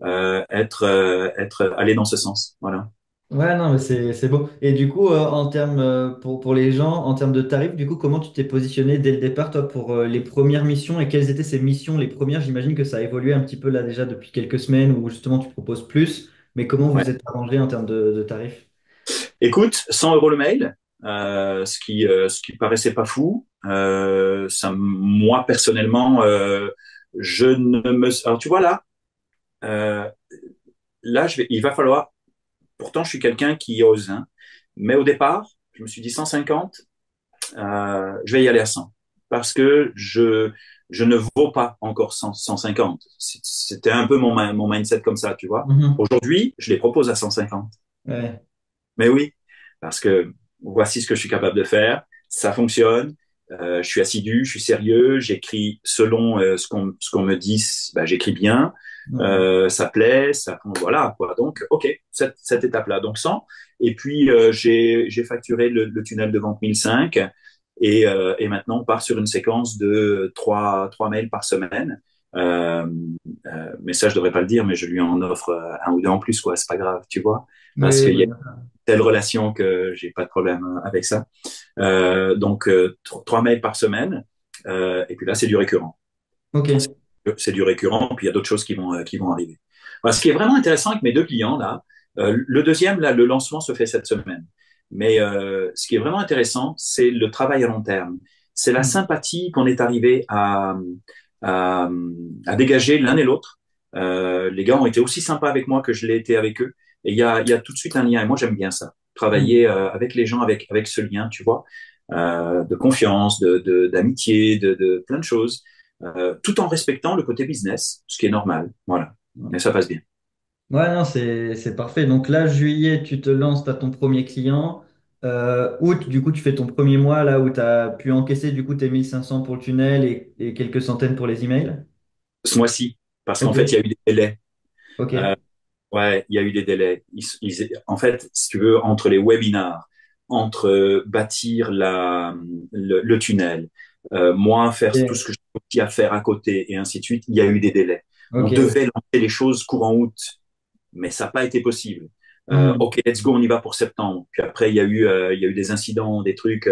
aller dans ce sens. Voilà. Ouais, non, mais c'est beau. Et du coup, en termes, pour les gens, en termes de tarifs, du coup, comment tu t'es positionné dès le départ, toi, pour les premières missions et quelles étaient ces missions, les premières? J'imagine que ça a évolué un petit peu là déjà depuis quelques semaines où justement tu proposes plus, mais comment Ouais. vous êtes arrangé en termes de tarifs? Écoute, 100 euros le mail, ce qui paraissait pas fou. Moi, personnellement, je ne me... Alors, tu vois, euh, là, il va falloir... Pourtant, je suis quelqu'un qui ose, hein. Mais au départ, je me suis dit 150. Je vais y aller à 100 parce que je ne vaux pas encore 150. C'était un peu mon mindset comme ça, tu vois. Mhm. Aujourd'hui, je les propose à 150. Ouais. Mais oui, parce que voici ce que je suis capable de faire, ça fonctionne, je suis assidu, je suis sérieux, j'écris selon ce qu'on me dit, bah, j'écris bien, Ouais. ça plaît, voilà quoi. Donc, ok, cette étape-là, donc 100. Et puis j'ai facturé le tunnel de vente 1005 et maintenant on part sur une séquence de trois mails par semaine. Euh, mais ça, je devrais pas le dire, mais je lui en offre un ou deux en plus, quoi. C'est pas grave, tu vois, parce Oui, qu'il y a oui. telle relation que j'ai pas de problème avec ça. Donc, 3 mails par semaine. Et puis là, c'est du récurrent. Ok. C'est du récurrent, puis il y a d'autres choses qui vont arriver. Voilà, ce qui est vraiment intéressant avec mes deux clients, là, le deuxième, là, le lancement se fait cette semaine. Mais ce qui est vraiment intéressant, c'est le travail à long terme. C'est la Mm. sympathie qu'on est arrivé à, à dégager l'un et l'autre. Les gars ont été aussi sympas avec moi que je l'ai été avec eux. Et il y a tout de suite un lien. Et moi, j'aime bien ça. Mm. Travailler avec les gens, avec ce lien, tu vois, de confiance, d'amitié, de plein de choses, tout en respectant le côté business, ce qui est normal. Voilà. Mais ça passe bien. Ouais, non, c'est parfait. Donc là, juillet, tu te lances, tu as ton premier client. Août, du coup, tu fais ton premier mois là où tu as pu encaisser du coup tes 1500 pour le tunnel et quelques centaines pour les emails. Ce mois-ci, parce qu'en Ok, fait, il y a eu des délais. Euh, ok. ouais, il y a eu des délais. En fait, si tu veux, entre les webinars, entre bâtir le tunnel, moi faire tout ce Ok, que j'ai aussi à faire à côté et ainsi de suite, il y a eu des délais. On ok. devait lancer les choses courant août, mais ça n'a pas été possible. Hmm, Ok, let's go, on y va pour septembre. Puis après, il y a eu des incidents, des trucs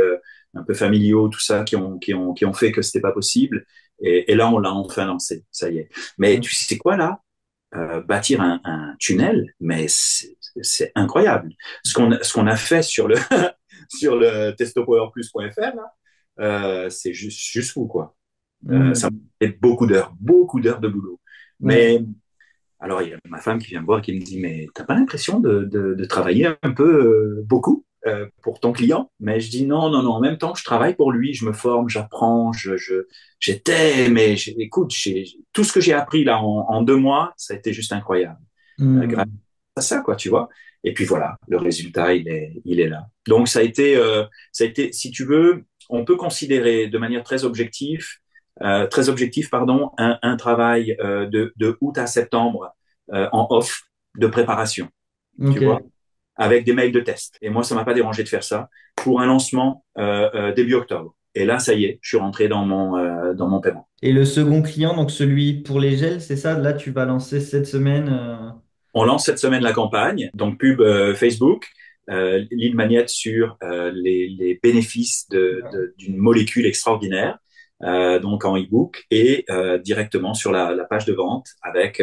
un peu familiaux, tout ça, qui ont fait que c'était pas possible. Et là, on l'a enfin lancé, ça y est. Mais tu sais quoi, là? Bâtir un tunnel, mais c'est incroyable. Ce qu'on a fait sur le, sur le testopowerplus.fr, là, c'est juste fou, quoi. Ça m'a hmm. fait beaucoup d'heures de boulot. Ouais. Mais alors, il y a ma femme qui vient me voir et qui me dit, mais t'as pas l'impression de travailler un peu beaucoup pour ton client? Mais je dis non, non, non. En même temps que je travaille pour lui, je me forme, j'apprends, j'étais, mais écoute, tout ce que j'ai appris là en 2 mois, ça a été juste incroyable. Grâce Hmm, à ça, quoi, tu vois. Et puis voilà, le résultat, il est là. Donc ça a été, si tu veux, on peut considérer de manière très objectif, pardon, un travail de août à septembre en off de préparation, tu vois, ok. avec des mails de test. Et moi, ça m'a pas dérangé de faire ça pour un lancement début octobre. Et là, ça y est, je suis rentré dans mon paiement. Et le second client, donc celui pour les gels, c'est ça? Là, tu vas lancer cette semaine. On lance cette semaine la campagne, donc pub Facebook, lead magnet sur les bénéfices d'une molécule extraordinaire, donc en e-book, et directement sur la page de vente avec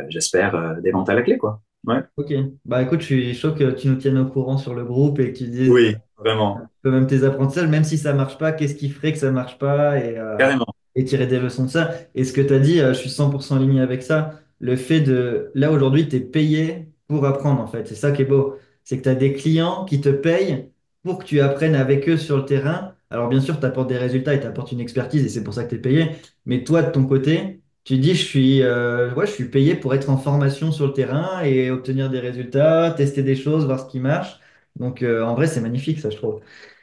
j'espère, des ventes à la clé, quoi. Ouais. Ok. Bah écoute, je suis chaud que tu nous tiennes au courant sur le groupe et que tu dises Oui, vraiment, peu même tes apprentissages, même si ça marche pas, qu'est-ce qui ferait que ça marche pas carrément. et tirer des leçons de ça. Et ce que tu as dit, je suis 100% aligné avec ça. Le fait de, là aujourd'hui, tu es payé pour apprendre en fait. C'est ça qui est beau. C'est que tu as des clients qui te payent pour que tu apprennes avec eux sur le terrain. Alors bien sûr, tu apportes des résultats et tu apportes une expertise et c'est pour ça que tu es payé. Mais toi, de ton côté, tu dis, ouais, je suis payé pour être en formation sur le terrain et obtenir des résultats, tester des choses, voir ce qui marche. Donc en vrai, c'est magnifique ça, je trouve.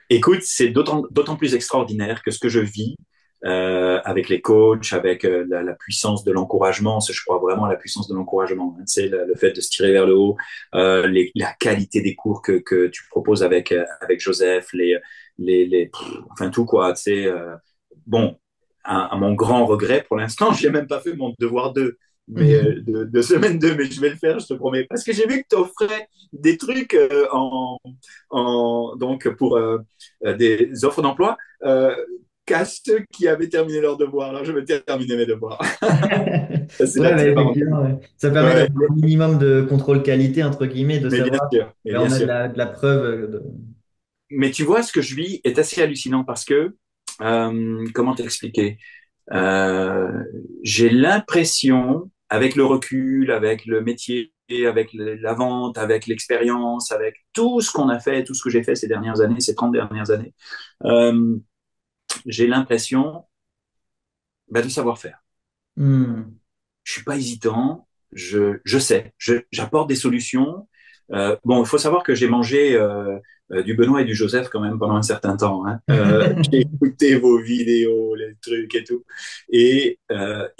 Écoute, c'est d'autant plus extraordinaire que ce que je vis avec les coachs, avec la puissance de l'encouragement, je crois vraiment à la puissance de l'encouragement. Hein, c'est le fait de se tirer vers le haut, la qualité des cours que tu proposes avec Joseph, enfin tout quoi. Tu sais, bon, à mon grand regret, pour l'instant, j'ai même pas fait mon devoir 2 mais de semaine 2, mais je vais le faire, je te promets, parce que j'ai vu que tu offrais des trucs donc pour des offres d'emploi qu'à ceux qui avaient terminé leurs devoirs. Alors, je vais terminer mes devoirs. C'est Ouais, la bah, petite parenthèse. effectivement, ouais. Ça permet Ouais, d'avoir un minimum de contrôle qualité, entre guillemets, de mais bien savoir, sûr, mais ben, bien on a sûr. de la preuve. Mais tu vois, ce que je vis est assez hallucinant parce que, comment t'expliquer? Euh, j'ai l'impression, avec le recul, avec le métier, avec la vente, avec l'expérience, avec tout ce qu'on a fait, tout ce que j'ai fait ces dernières années, ces 30 dernières années, euh, j'ai l'impression de savoir faire. Hmm. Je suis pas hésitant, je sais, j'apporte des solutions. Bon, il faut savoir que j'ai mangé du Benoît et du Joseph quand même pendant un certain temps. Hein. J'ai écouté vos vidéos, les trucs et tout, et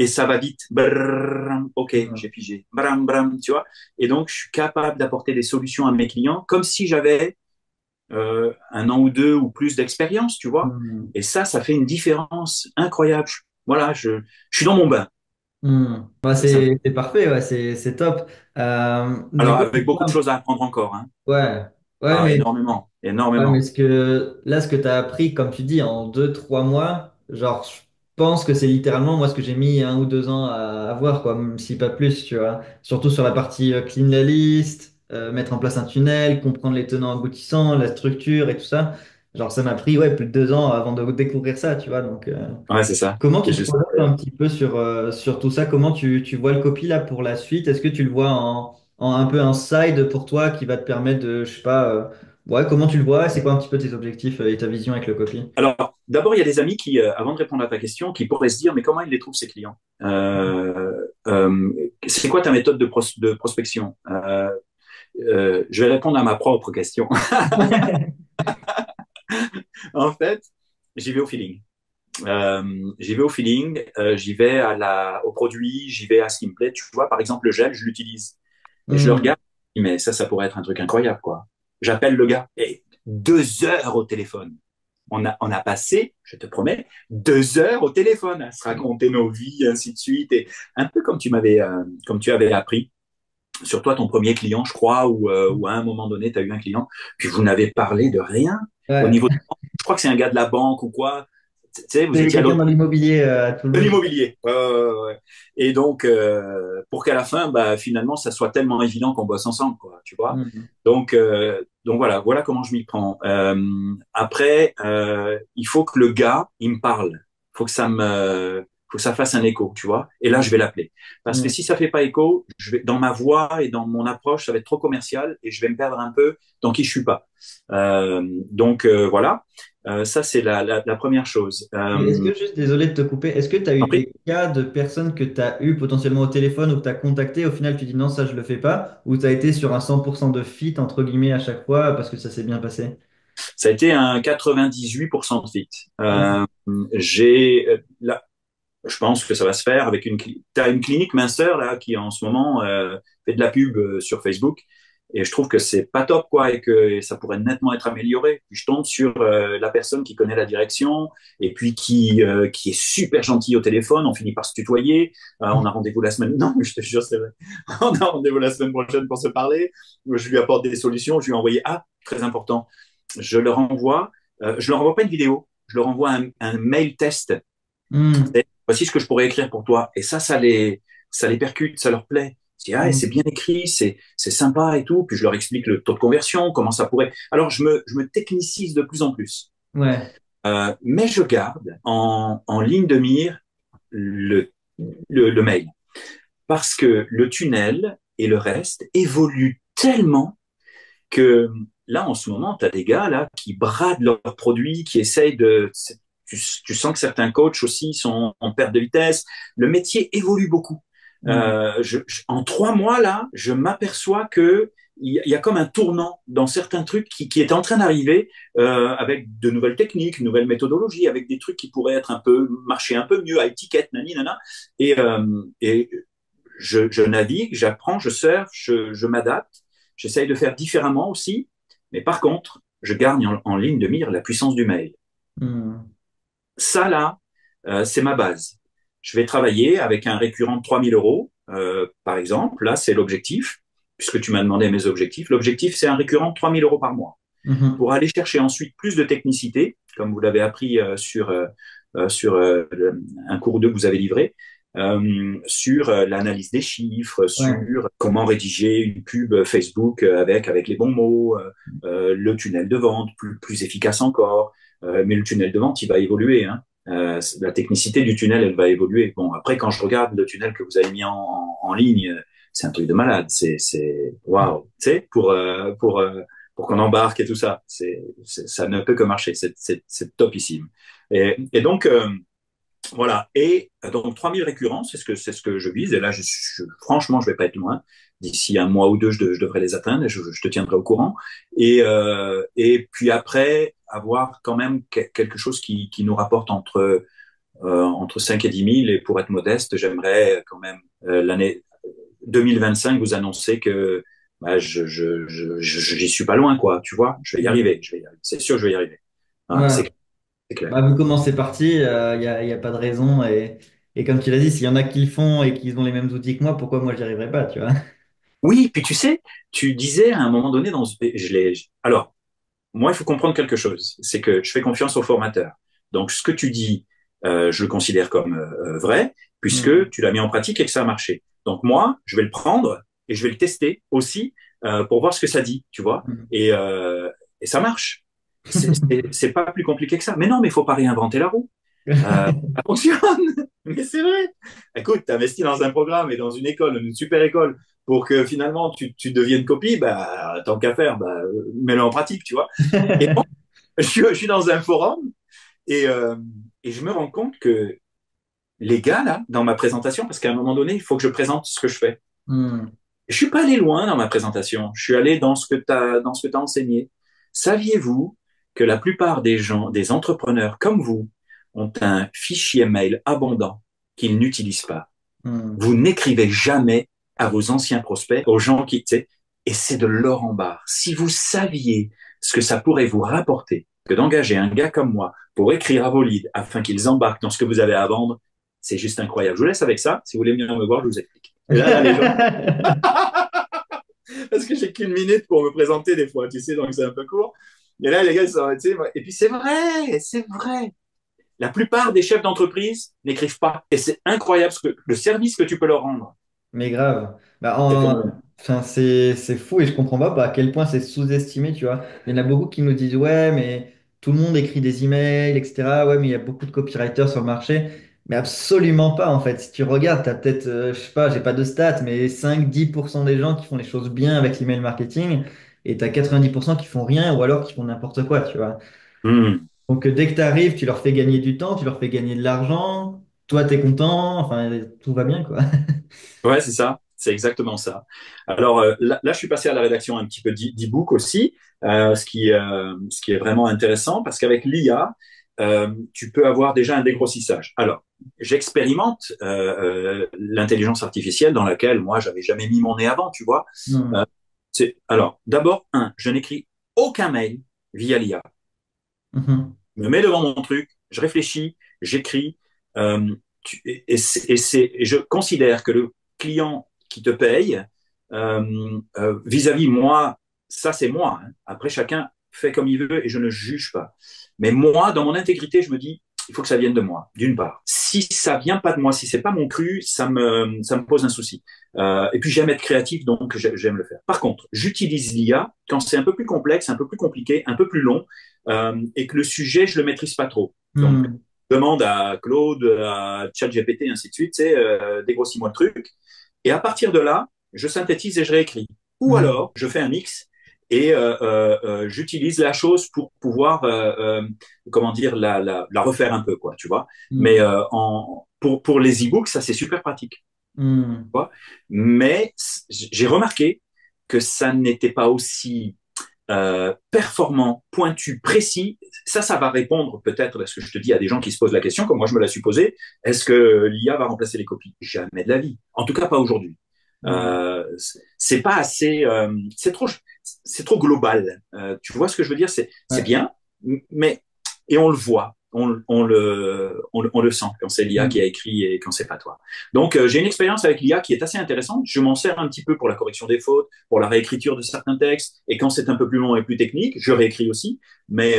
ça va vite. Brrr, ok, Hmm. j'ai pigé. Bram, bram, tu vois. Et donc, je suis capable d'apporter des solutions à mes clients comme si j'avais un an ou deux ou plus d'expérience, tu vois. Hmm. Et ça fait une différence incroyable. Voilà, je suis dans mon bain. Bah, Ça c'est parfait, ouais, c'est top. Du Alors, coup, avec beaucoup de choses à apprendre encore, hein. ouais, ouais, Ah, mais énormément, ouais, mais énormément. ce que tu as appris, comme tu dis, en 2, 3 mois, genre, je pense que c'est littéralement moi ce que j'ai mis 1 ou 2 ans à avoir, quoi, même si pas plus, tu vois. Surtout sur la partie clean la liste, mettre en place un tunnel, comprendre les tenants aboutissants, la structure et tout ça. Genre, ça m'a pris, ouais, plus de 2 ans avant de découvrir ça, tu vois. Donc, Ouais, c'est ça. comment C'est tu te juste projettes un incroyable. petit peu sur tout ça? Comment tu vois le copy là pour la suite? Est-ce que tu le vois en un peu un side pour toi qui va te permettre de, je sais pas, ouais, comment tu le vois? C'est quoi un petit peu tes objectifs et ta vision avec le copy? Alors, d'abord, il y a des amis qui, avant de répondre à ta question, qui pourraient se dire, mais comment ils les trouvent, ces clients? C'est quoi ta méthode de prospection? je vais répondre à ma propre question. En fait, j'y vais au feeling. J'y vais au feeling, j'y vais au produit, j'y vais à ce qui me plaît. Tu vois, par exemple, le gel, je l'utilise. Et je le Hmm. regarde, mais ça pourrait être un truc incroyable, quoi. J'appelle le gars, et 2 heures au téléphone. On a passé, je te promets, 2 heures au téléphone à se raconter nos vies, ainsi de suite. Et un peu comme tu avais appris sur toi, ton premier client, je crois, ou à un moment donné, tu as eu un client, puis vous n'avez parlé de rien au Ouais. niveau je crois que c'est un gars de la banque ou quoi. Tu sais, vous C'est étiez à quelqu'un l'autre dans l'immobilier à de Toulouse. l'immobilier. Ouais, ouais, ouais, ouais. Et donc, pour qu'à la fin, bah, finalement, ça soit tellement évident qu'on bosse ensemble, quoi, tu vois. Hmm. Donc voilà comment je m'y prends. Après, il faut que le gars, il me parle. Faut que ça fasse un écho, tu vois. Et là, je vais l'appeler. Parce que Hmm. si ça fait pas écho, dans ma voix et dans mon approche, ça va être trop commercial et je vais me perdre un peu dans qui je suis pas. Voilà. Ça, c'est la première chose. Et est-ce que, juste désolé de te couper, est-ce que tu as eu Après, des cas de personnes que tu as eu potentiellement au téléphone ou que tu as contacté, au final tu dis non, ça je le fais pas, ou tu as été sur un 100% de fit entre guillemets à chaque fois parce que ça s'est bien passé? ça a été un 98% de fit. Ok. Là, je pense que ça va se faire avec t'as une clinique minceur là qui en ce moment fait de la pub sur Facebook et je trouve que c'est pas top quoi et que ça pourrait nettement être amélioré. Puis je tombe sur la personne qui connaît la direction et puis qui est super gentille au téléphone. On finit par se tutoyer. On a rendez-vous la semaine. Non, je te jure c'est vrai. On a rendez-vous la semaine prochaine pour se parler. Je lui apporte des solutions. Je lui ai envoyé très important. Je leur envoie pas une vidéo. Je leur envoie un mail test. Hmm. Voici ce que je pourrais écrire pour toi. Et ça les percute, ça leur plaît. Je dis, ah, c'est Hmm. bien écrit, c'est sympa et tout. Puis je leur explique le taux de conversion, comment ça pourrait. Alors, je me technicise de plus en plus. Ouais. Mais je garde en ligne de mire le, le mail. Parce que le tunnel et le reste évoluent tellement que là, en ce moment, tu as des gars là qui bradent leurs produits, qui essayent de. Tu sens que certains coachs aussi sont en perte de vitesse. Le métier évolue beaucoup. Hmm. En 3 mois, là, je m'aperçois que il y a comme un tournant dans certains trucs qui est en train d'arriver avec de nouvelles techniques, de nouvelles méthodologies, avec des trucs qui pourraient être marcher un peu mieux à étiquette, nani, nana. Et je navigue, j'apprends, je surfe, je m'adapte. J'essaye de faire différemment aussi. Mais par contre, je garde en ligne de mire la puissance du mail. Hmm. Ça, là, c'est ma base. Je vais travailler avec un récurrent de 3 000 euros, par exemple. Là, c'est l'objectif, puisque tu m'as demandé mes objectifs. L'objectif, c'est un récurrent de 3 000 euros par mois. Mhm. Pour aller chercher ensuite plus de technicité, comme vous l'avez appris sur un cours 2 que vous avez livré, sur l'analyse des chiffres, Ouais. sur comment rédiger une pub Facebook avec les bons mots, le tunnel de vente plus efficace encore. Mais le tunnel de vente, il va évoluer. Hein. La technicité du tunnel, elle va évoluer. Bon, après, quand je regarde le tunnel que vous avez mis en ligne, c'est un truc de malade. C'est waouh. Tu sais, pour qu'on embarque et tout ça, ça ne peut que marcher. C'est topissime. Et donc, voilà. Et donc 3 000 récurrents, c'est ce que je vise. Et là, franchement, je vais pas être loin. D'ici un mois ou deux, je devrais les atteindre. Et je te tiendrai au courant. Et puis après, avoir quand même quelque chose qui nous rapporte entre 5 et 10 000. Et pour être modeste, j'aimerais quand même l'année 2025 vous annoncer que bah, j'y suis pas loin, quoi. Tu vois, je vais y Hmm. arriver. Je vais y arriver. C'est sûr, je vais y arriver. Hein, Ouais. c'est clair. Bah, vu comment c'est parti, y a pas de raison. Et comme tu l'as dit, s'il y en a qui le font et qui ont les mêmes outils que moi, pourquoi moi j'y arriverai pas, tu vois? Oui, puis tu sais, tu disais à un moment donné alors, moi, il faut comprendre quelque chose. C'est que je fais confiance au formateur. Donc, ce que tu dis, je le considère comme vrai, Hmm. puisque tu l'as mis en pratique et que ça a marché. Donc, moi, je vais le prendre et je vais le tester aussi pour voir ce que ça dit, tu vois. Hmm. Et ça marche. C'est pas plus compliqué que ça. Mais non, mais il faut pas réinventer la roue. Ça fonctionne, mais c'est vrai. Écoute, tu investis dans un programme et dans une école, une super école, pour que finalement tu deviennes copie, bah, tant qu'à faire, bah, mets-le en pratique, tu vois. Et donc, je suis dans un forum et je me rends compte que les gars, là, dans ma présentation, parce qu'à un moment donné, il faut que je présente ce que je fais. Hmm. Je suis pas allé loin dans ma présentation. Je suis allé dans ce que t'as enseigné. Saviez-vous que la plupart des gens, des entrepreneurs comme vous, ont un fichier mail abondant qu'ils n'utilisent pas? Hmm. Vous n'écrivez jamais à vos anciens prospects, aux gens qui, tu sais, et c'est de l'or en barre. Si vous saviez ce que ça pourrait vous rapporter que d'engager un gars comme moi pour écrire à vos leads afin qu'ils embarquent dans ce que vous avez à vendre, c'est juste incroyable. Je vous laisse avec ça. Si vous voulez venir me voir, je vous explique. Et là, les gens, parce que j'ai qu'une minute pour me présenter des fois, tu sais, donc c'est un peu court. Et là, les gars, ils sont, tu sais, et puis c'est vrai. La plupart des chefs d'entreprise n'écrivent pas. Et c'est incroyable ce que, le service que tu peux leur rendre. Mais grave. C'est phénoménal. Enfin, c'est fou et je comprends pas à quel point c'est sous-estimé, tu vois. Il y en a beaucoup qui nous disent, ouais, mais tout le monde écrit des emails, etc. Ouais, mais il y a beaucoup de copywriters sur le marché. Mais absolument pas, en fait. Si tu regardes, tu as peut-être, je sais pas, j'ai pas de stats, mais 5-10% des gens qui font les choses bien avec l'email marketing et tu as 90% qui font rien ou alors qui font n'importe quoi, tu vois. Hmm. Donc, dès que tu arrives, tu leur fais gagner du temps, tu leur fais gagner de l'argent, toi, tu es content, enfin, tout va bien, quoi. Ouais, c'est ça. C'est exactement ça. Alors là, je suis passé à la rédaction un petit peu d'e-book aussi, ce qui est vraiment intéressant parce qu'avec l'IA, tu peux avoir déjà un dégrossissage. Alors, j'expérimente l'intelligence artificielle dans laquelle moi, j'avais jamais mis mon nez avant, tu vois. Hmm. Euh, alors, d'abord, je n'écris aucun mail via l'IA. Mhm. Je me mets devant mon truc, je réfléchis, j'écris, euh, et je considère que le client qui te paye, vis-à-vis moi, ça c'est moi. Hein. Après, chacun fait comme il veut et je ne juge pas. Mais moi, dans mon intégrité, je me dis, il faut que ça vienne de moi, d'une part. Si ça vient pas de moi, si c'est pas mon cru, ça me pose un souci. Et puis j'aime être créatif, donc j'aime le faire. Par contre, j'utilise l'IA quand c'est un peu plus complexe, un peu plus compliqué, un peu plus long, et que le sujet, je le maîtrise pas trop. Donc, Hmm. je demande à Claude, à ChatGPT, ainsi de suite, c'est dégrossis-moi le truc. Et à partir de là, je synthétise et je réécris. Ou Hmm. alors, je fais un mix et j'utilise la chose pour pouvoir, comment dire, la refaire un peu, quoi, tu vois. Mais Hmm. pour les e-books, ça c'est super pratique. Tu Hmm. vois. Mais j'ai remarqué que ça n'était pas aussi performant, pointu, précis, ça va répondre peut-être à ce que je te dis à des gens qui se posent la question, comme moi je me la suis posée, est-ce que l'IA va remplacer les copies? Jamais de la vie. En tout cas, pas aujourd'hui. Hmm. C'est pas assez, c'est trop global. Tu vois ce que je veux dire? C'est Ouais. bien, mais et on le voit, on le sent quand c'est l'IA qui a Hmm. écrit et quand c'est pas toi. Donc j'ai une expérience avec l'IA qui est assez intéressante. Je m'en sers un petit peu pour la correction des fautes, pour la réécriture de certains textes, et quand c'est un peu plus long et plus technique, je réécris aussi, mais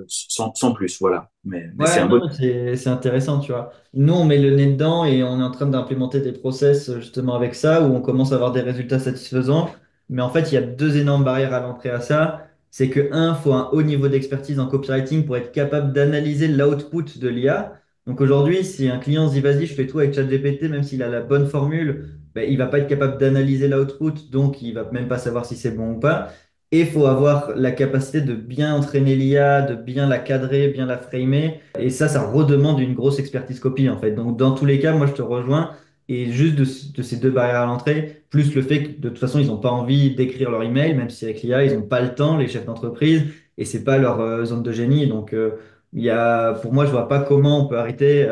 sans plus, voilà. Mais c'est Ouais, un non, bon. mais c'est intéressant, tu vois. Nous, on met le nez dedans et on est en train d'implémenter des process justement avec ça, où on commence à avoir des résultats satisfaisants. Mais en fait, il y a deux énormes barrières à l'entrée à ça. C'est que, un, faut un haut niveau d'expertise en copywriting pour être capable d'analyser l'output de l'IA. Donc aujourd'hui, si un client se dit, vas-y, je fais tout avec ChatGPT, même s'il a la bonne formule, ben, il va pas être capable d'analyser l'output, donc il va même pas savoir si c'est bon ou pas. Et il faut avoir la capacité de bien entraîner l'IA, de bien la cadrer, bien la framer. Et ça redemande une grosse expertise copy, en fait. Donc, dans tous les cas, moi, je te rejoins. Et juste de ces deux barrières à l'entrée, plus le fait que de toute façon, ils n'ont pas envie d'écrire leur email, même si avec l'IA, ils n'ont pas le temps, les chefs d'entreprise, et c'est pas leur zone de génie. Donc, pour moi, je vois pas comment on peut arrêter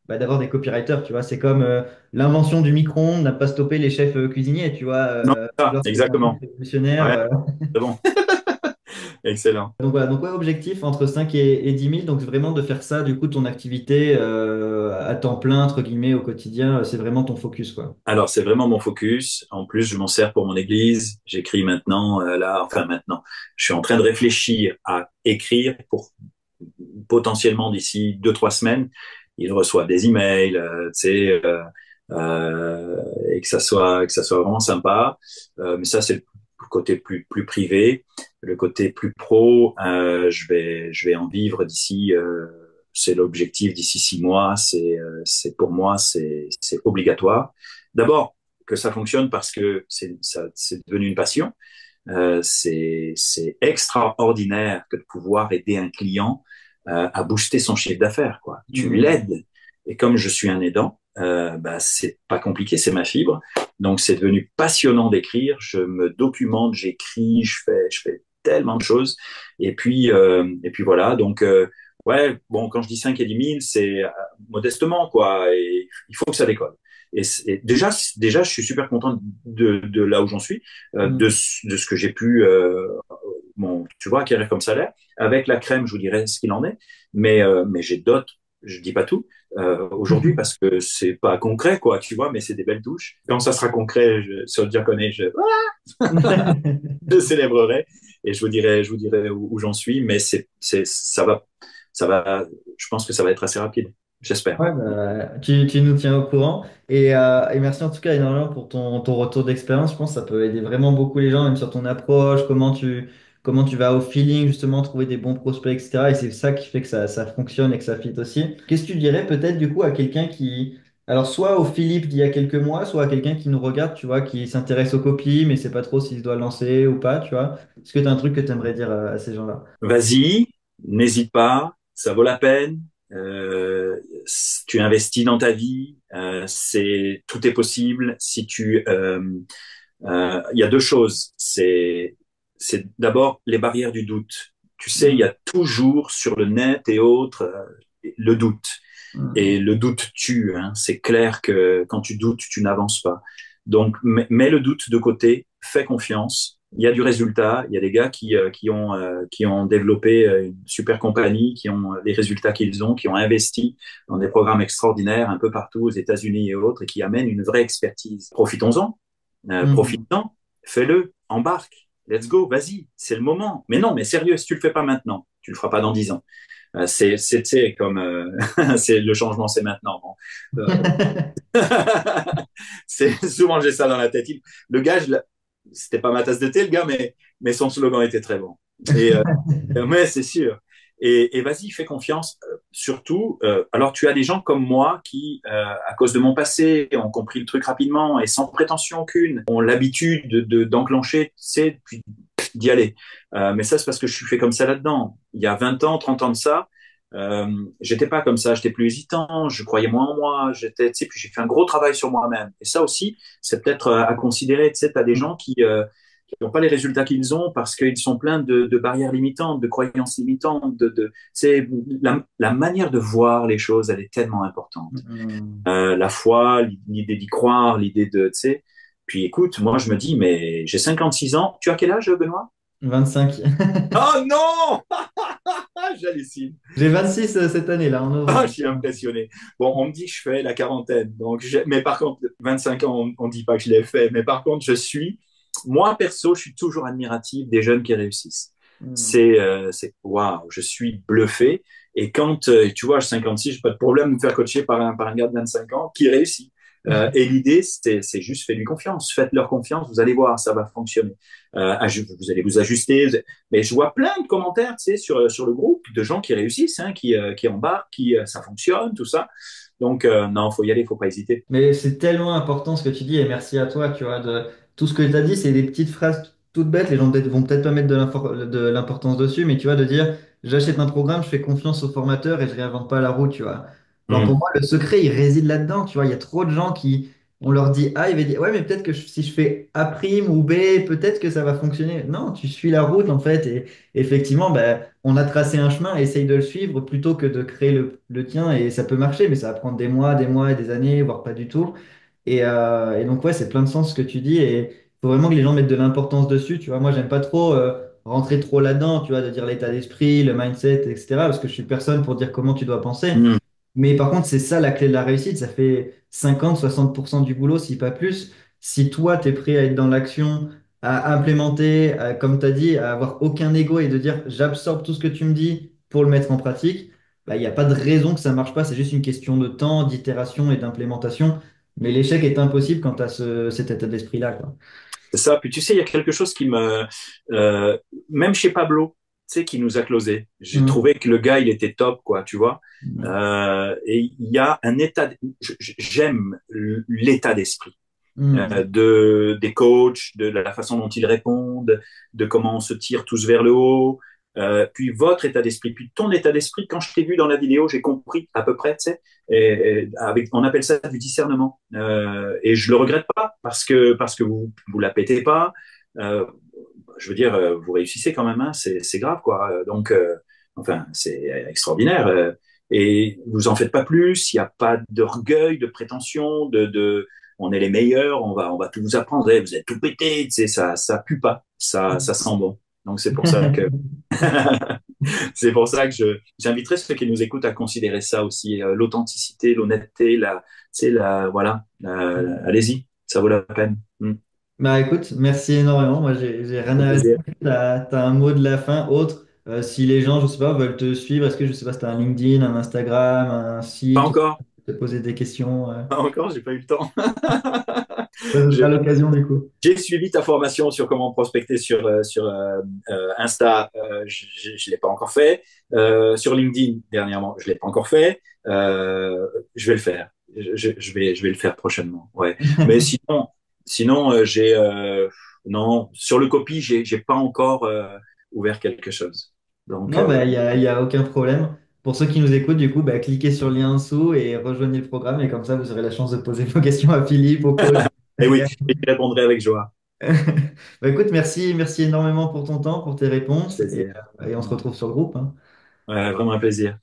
d'avoir des copywriters. Tu vois, c'est comme l'invention du micro-ondes n'a pas stoppé les chefs cuisiniers. Tu vois, Non, ça, alors c'est un truc exactement. révolutionnaire. Ouais, c'est bon. Excellent. Donc voilà, donc ouais, objectif entre 5 et 10 000, donc vraiment de faire ça, du coup, ton activité à temps plein, entre guillemets, au quotidien, c'est vraiment ton focus, quoi. Alors, c'est vraiment mon focus. En plus, je m'en sers pour mon église. J'écris maintenant, là, enfin maintenant, je suis en train de réfléchir à écrire pour potentiellement d'ici 2, 3 semaines, il reçoit des emails, tu sais, et que ça soit vraiment sympa. Mais ça, c'est le côté plus privé. Le côté plus pro, je vais en vivre d'ici. C'est l'objectif d'ici 6 mois. C'est pour moi, c'est obligatoire. D'abord que ça fonctionne parce que c'est devenu une passion. C'est extraordinaire que de pouvoir aider un client à booster son chiffre d'affaires, quoi. Tu Hmm. l'aides. Et comme je suis un aidant, bah, c'est pas compliqué, c'est ma fibre. Donc c'est devenu passionnant d'écrire. Je me documente, j'écris, je fais tellement de choses. Et puis voilà. Donc ouais, bon, quand je dis 5 et 10 000, c'est modestement quoi. Et il faut que ça décolle. Et déjà, je suis super content de là où j'en suis, Mm. de ce que j'ai pu, bon, tu vois, acquérir comme salaire. Avec la crème, je vous dirais ce qu'il en est. Mais j'ai d'autres, je dis pas tout aujourd'hui parce que c'est pas concret, quoi, tu vois, mais c'est des belles touches. Quand ça sera concret, sur le diaconé, je célébrerai et je vous dirai où j'en suis, mais ça va, je pense que ça va être assez rapide, j'espère. Ouais, bah, tu nous tiens au courant. Et merci en tout cas énormément pour ton retour d'expérience. Je pense que ça peut aider vraiment beaucoup les gens, même sur ton approche, comment tu vas au feeling, justement, trouver des bons prospects, etc. Et c'est ça qui fait que ça fonctionne et que ça fit aussi. Qu'est-ce que tu dirais peut-être du coup à quelqu'un qui, alors soit au Philippe d'il y a quelques mois, soit à quelqu'un qui nous regarde, tu vois, qui s'intéresse aux copies, mais sait pas trop s'il se doit lancer ou pas, tu vois. Est-ce que tu as un truc que tu aimerais dire à ces gens-là? Vas-y, n'hésite pas, ça vaut la peine. Tu investis dans ta vie, tout est possible. Si tu, il y a deux choses. C'est d'abord les barrières du doute. Tu sais, il y Mm, a toujours sur le net et autres le doute. mm, Et le doute tue. Hein. C'est clair que quand tu doutes, tu n'avances pas. Donc, mets le doute de côté, fais confiance. Il y a du résultat. Il y a des gars qui ont développé une super compagnie, qui ont les résultats qu'ils ont, qui ont investi dans des programmes extraordinaires un peu partout aux États-Unis et autres, et qui amènent une vraie expertise. Profitons-en, mm. profitons, fais-le, embarque, let's go, vas-y, c'est le moment. Mais non, mais sérieux, si tu le fais pas maintenant, tu le feras pas dans 10 ans. Tu sais, comme c'est le changement, c'est maintenant. Bon. C'est souvent j'ai ça dans la tête. Le gars, c'était pas ma tasse de thé, le gars, mais son slogan était très bon. Et mais c'est sûr. Et vas-y, fais confiance. Surtout, alors tu as des gens comme moi qui, à cause de mon passé, ont compris le truc rapidement et sans prétention aucune, ont l'habitude d'enclencher, tu sais, puis d'y aller. Mais ça, c'est parce que je suis fait comme ça là-dedans. Il y a 20 ans, 30 ans de ça, j'étais pas comme ça, j'étais plus hésitant, je croyais moins en moi, tu sais, puis j'ai fait un gros travail sur moi-même. Et ça aussi, c'est peut-être à considérer, tu sais, t'as des gens qui n'ont pas les résultats qu'ils ont parce qu'ils sont pleins de barrières limitantes, de croyances limitantes, c'est la manière de voir les choses, elle est tellement importante. Mm. La foi, l'idée d'y croire, l'idée de, tu sais. Puis écoute, moi je me dis, mais j'ai 56 ans. Tu as quel âge, Benoît? 25. Oh non! J'hallucine. J'ai 26 cette année, là, en Ah, je novembre. suis impressionné. Bon, on me dit que je fais la quarantaine. Mais par contre, 25 ans, on ne dit pas que je l'ai fait. Mais par contre, moi perso, je suis toujours admiratif des jeunes qui réussissent. Mm. Waouh, je suis bluffé. Et quand, tu vois, j'ai 56, j'ai pas de problème de me faire coacher par un gars de 25 ans qui réussit. Et l'idée, c'est juste faites-lui confiance. Faites-leur confiance, vous allez voir, ça va fonctionner. Vous allez vous ajuster. Mais je vois plein de commentaires, tu sais, sur le groupe de gens qui réussissent, hein, qui embarquent, ça fonctionne, tout ça. Donc, non, faut y aller, faut pas hésiter. Mais c'est tellement important ce que tu dis, et merci à toi, tu vois, de tout ce que tu as dit, c'est des petites phrases toutes bêtes, les gens vont peut-être pas mettre de l'importance dessus, mais tu vois, de dire, j'achète un programme, je fais confiance au formateur et je réinvente pas la roue, tu vois. Alors pour Mm. moi, le secret, il réside là-dedans, tu vois, il y a trop de gens qui, on leur dit A, ils vont dire, ouais, mais peut-être que si je fais A' ou B, peut-être que ça va fonctionner. Non, tu suis la route, en fait, et effectivement, ben, on a tracé un chemin, essaye de le suivre plutôt que de créer le tien, et ça peut marcher, mais ça va prendre des mois et des années, voire pas du tout. Et donc, ouais, c'est plein de sens ce que tu dis, et il faut vraiment que les gens mettent de l'importance dessus, tu vois. Moi, j'aime pas trop rentrer trop là-dedans, tu vois, de dire l'état d'esprit, le mindset, etc., parce que je suis personne pour dire comment tu dois penser. Mm. Mais par contre, c'est ça la clé de la réussite. Ça fait 50-60% du boulot, si pas plus. Si toi, tu es prêt à être dans l'action, à implémenter, comme tu as dit, à avoir aucun ego et de dire j'absorbe tout ce que tu me dis pour le mettre en pratique, bah, il n'y a pas de raison que ça marche pas. C'est juste une question de temps, d'itération et d'implémentation. Mais l'échec est impossible quand tu as cet état d'esprit-là, quoi. C'est ça. Puis tu sais, il y a quelque chose euh, même chez Pablo, tu sais, qui nous a closé. J'ai Mm. trouvé que le gars, il était top, quoi, tu vois. Mm. Et il y a un j'aime l'état d'esprit. Mm. Des coachs, de la façon dont ils répondent, de comment on se tire tous vers le haut. puis votre état d'esprit, puis ton état d'esprit. Quand je t'ai vu dans la vidéo, j'ai compris à peu près, tu sais, on appelle ça du discernement. Et je le regrette pas parce que vous la pétez pas. Euh, je veux dire, vous réussissez quand même, hein, c'est grave, quoi. Enfin, c'est extraordinaire. Et vous en faites pas plus. Il n'y a pas d'orgueil, de prétention, on est les meilleurs, on va tout vous apprendre. Vous êtes tout pété, tu sais, ça pue pas, ça sent bon. Donc c'est pour ça que c'est pour ça que j'inviterai ceux qui nous écoutent à considérer ça aussi, l'authenticité, l'honnêteté, voilà, allez-y, ça vaut la peine. Bah écoute, merci énormément. Moi, j'ai rien Au à plaisir. ajouter. T'as un mot de la fin autre. Si les gens, je sais pas, veulent te suivre, est-ce que je sais pas si t'as un LinkedIn, un Instagram, un Pas site, encore, te poser des questions. pas encore, j'ai pas eu le temps. Ça, ce Je- sera l'occasion du coup. J'ai suivi ta formation sur comment prospecter sur Insta, je l'ai pas encore fait. Sur LinkedIn, dernièrement, je l'ai pas encore fait. Je vais le faire. Je vais le faire prochainement. Ouais. Mais sinon non, sur le copy, j'ai pas encore ouvert quelque chose. Donc, Non, bah, y a aucun problème. Pour ceux qui nous écoutent, du coup, bah, cliquez sur le lien en dessous et rejoignez le programme. Et comme ça, vous aurez la chance de poser vos questions à Philippe, au coach. et oui, je répondrai avec joie. Bah, écoute, merci énormément pour ton temps, pour tes réponses. Plaisir. Et on se retrouve sur le groupe, hein. Ouais, vraiment un plaisir.